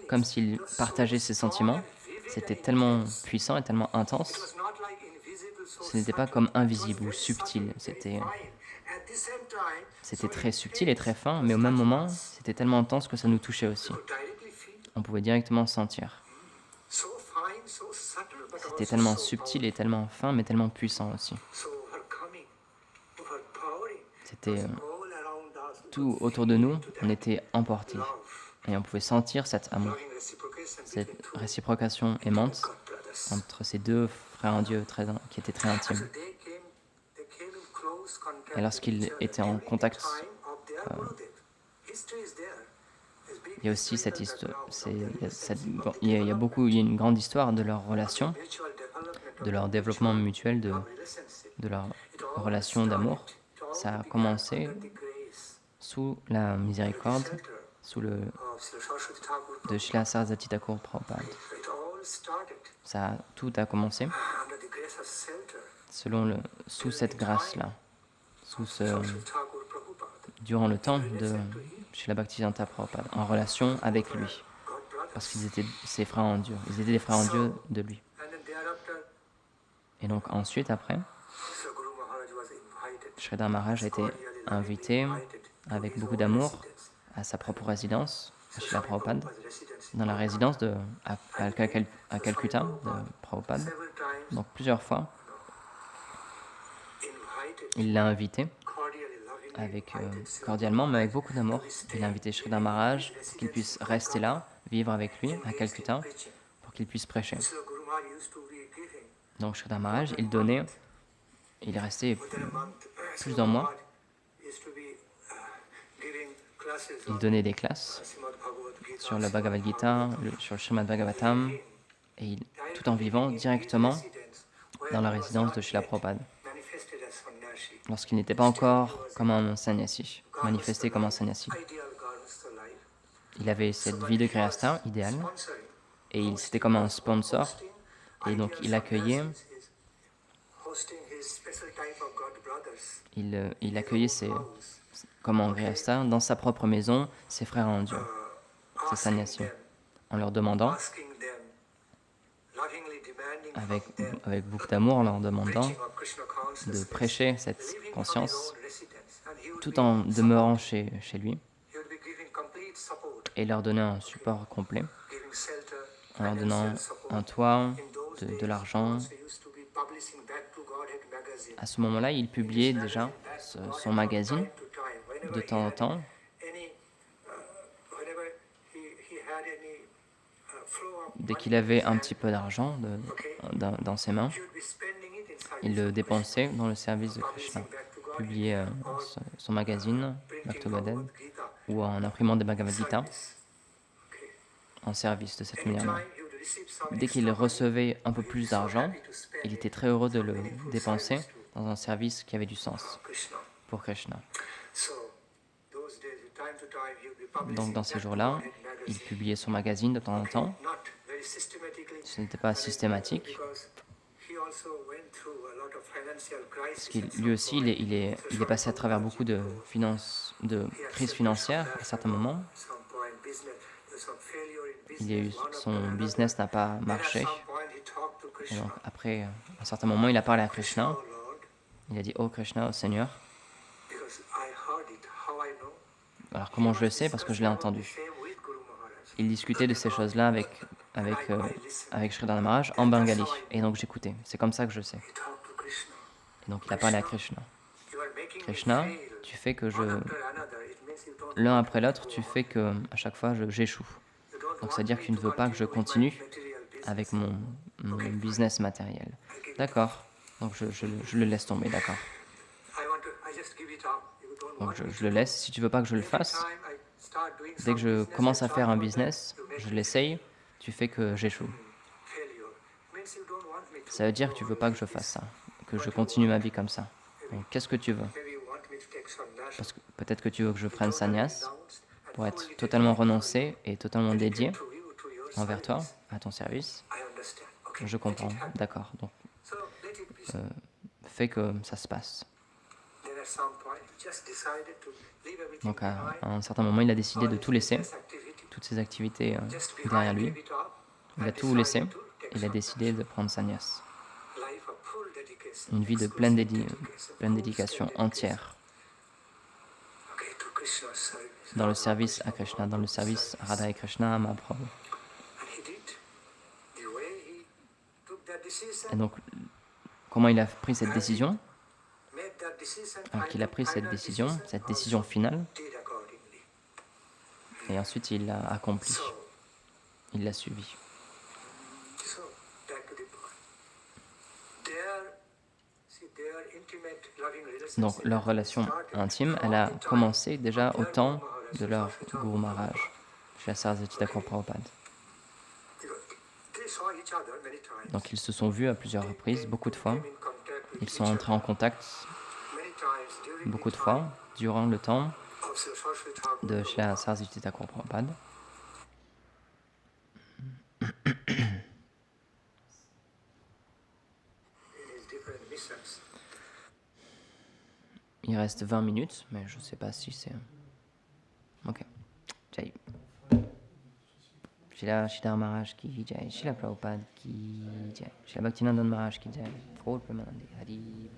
comme s'il partageait ses sentiments. C'était tellement puissant et tellement intense. Ce n'était pas comme invisible ou subtil, c'était très subtil et très fin, mais au même moment, c'était tellement intense que ça nous touchait aussi. On pouvait directement sentir. C'était tellement subtil et tellement fin, mais tellement puissant aussi. C'était tout autour de nous, on était emportés. Et on pouvait sentir cet amour, cette réciprocation aimante entre ces deux frères en Dieu qui étaient très intimes. Et lorsqu'ils étaient en contact, il y a aussi cette histoire, il y a une grande histoire de leur relation, de leur développement mutuel, de leur relation d'amour. Ça a commencé sous la miséricorde, de Srila Saraswati Thakur Prabhupada. Tout a commencé sous cette grâce-là, durant le temps de Srila Bhaktisiddhanta Prabhupada, en relation avec lui, parce qu'ils étaient ses frères en Dieu, ils étaient des frères en Dieu de lui. Et donc ensuite, après, Sridhar Maharaj a été invité avec beaucoup d'amour à sa propre résidence, à Srila Prabhupada, dans la résidence à Calcutta de Prabhupada. Donc plusieurs fois, il l'a invité, cordialement, mais avec beaucoup d'amour. Il a invité Sridhar Maharaj pour qu'il puisse rester là, vivre avec lui à Calcutta, pour qu'il puisse prêcher. Donc Sridhar Maharaj, il est resté plus d'un mois. Il donnait des classes sur le Bhagavad Gita, sur le Srimad Bhagavatam, et tout en vivant directement dans la résidence de Srila Prabhupada, lorsqu'il n'était pas encore comme un sannyasi, manifesté comme un sannyasi. Il avait cette vie de grihastha idéale, et c'était comme un sponsor, et donc il accueillait comme un grihastha dans sa propre maison, ses frères en Dieu, ses sannyasis, en leur demandant, avec beaucoup d'amour, en leur demandant de prêcher cette conscience tout en demeurant chez lui, et leur donner un support complet, en leur donnant un toit, de l'argent. À ce moment-là, il publiait déjà son magazine de temps en temps. Dès qu'il avait un petit peu d'argent dans ses mains, il le dépensait dans le service de Krishna. Publiait son magazine, Bhakti-Gadad, ou en imprimant des Bhagavad Gita, en service de cette manière-là. Dès qu'il recevait un peu plus d'argent, il était très heureux de le dépenser dans un service qui avait du sens pour Krishna. Donc dans ces jours-là, il publiait son magazine de temps en temps. Ce n'était pas systématique, parce que lui aussi, il est passé à travers beaucoup de crises financières à certains moments. Son business n'a pas marché. Et donc après, à un certain moment, il a parlé à Krishna. Il a dit, oh Krishna, oh Seigneur. Alors comment je le sais? Parce que je l'ai entendu. Il discutait de ces choses-là avec Sridhar Maharaj en bengali. Et donc j'écoutais. C'est comme ça que je sais. Et donc il a parlé à Krishna. Krishna, tu fais que l'un après l'autre, tu fais que à chaque fois j'échoue. Donc c'est-à-dire que tu ne veux pas que je continue avec mon business matériel. D'accord. Donc je le laisse tomber, d'accord. Donc je le laisse. Si tu veux pas que je le fasse, dès que je commence à faire un business, je l'essaye, tu fais que j'échoue. Ça veut dire que tu veux pas que je fasse ça, que je continue ma vie comme ça. Donc qu'est-ce que tu veux? Parce que peut-être que tu veux que je prenne sannyas pour être totalement renoncé et totalement dédié envers toi, à ton service. Je comprends, d'accord. Donc fais que ça se passe. Donc à un certain moment, il a décidé de tout laisser, toutes ses activités derrière lui. Il a tout laissé. Il a décidé de prendre sannyas. Une vie de pleine dédication entière dans le service à Krishna, dans le service à Radha et Krishna, à Mahaprabhu. Et donc, comment il a pris cette décision? Alors qu'il a pris cette décision finale, et ensuite il l'a accompli, il l'a suivi. Donc leur relation intime, elle a commencé déjà au temps de leur Guru Maharaj, chez Sarasvati Thakur Prabhupada. Donc ils se sont vus à plusieurs reprises, beaucoup de fois. Ils sont entrés en contact beaucoup de fois durant le temps de chez Sarasvati Thakur Prabhupada. Il reste 20 minutes, mais je ne sais pas si c'est... Ok. Jai. Shila Sridhar Maharaj ki jai. Shila Prabhupada ki jai. Shila Bhaktivinoda Maharaj ki jai. Gaur Premanande Hari.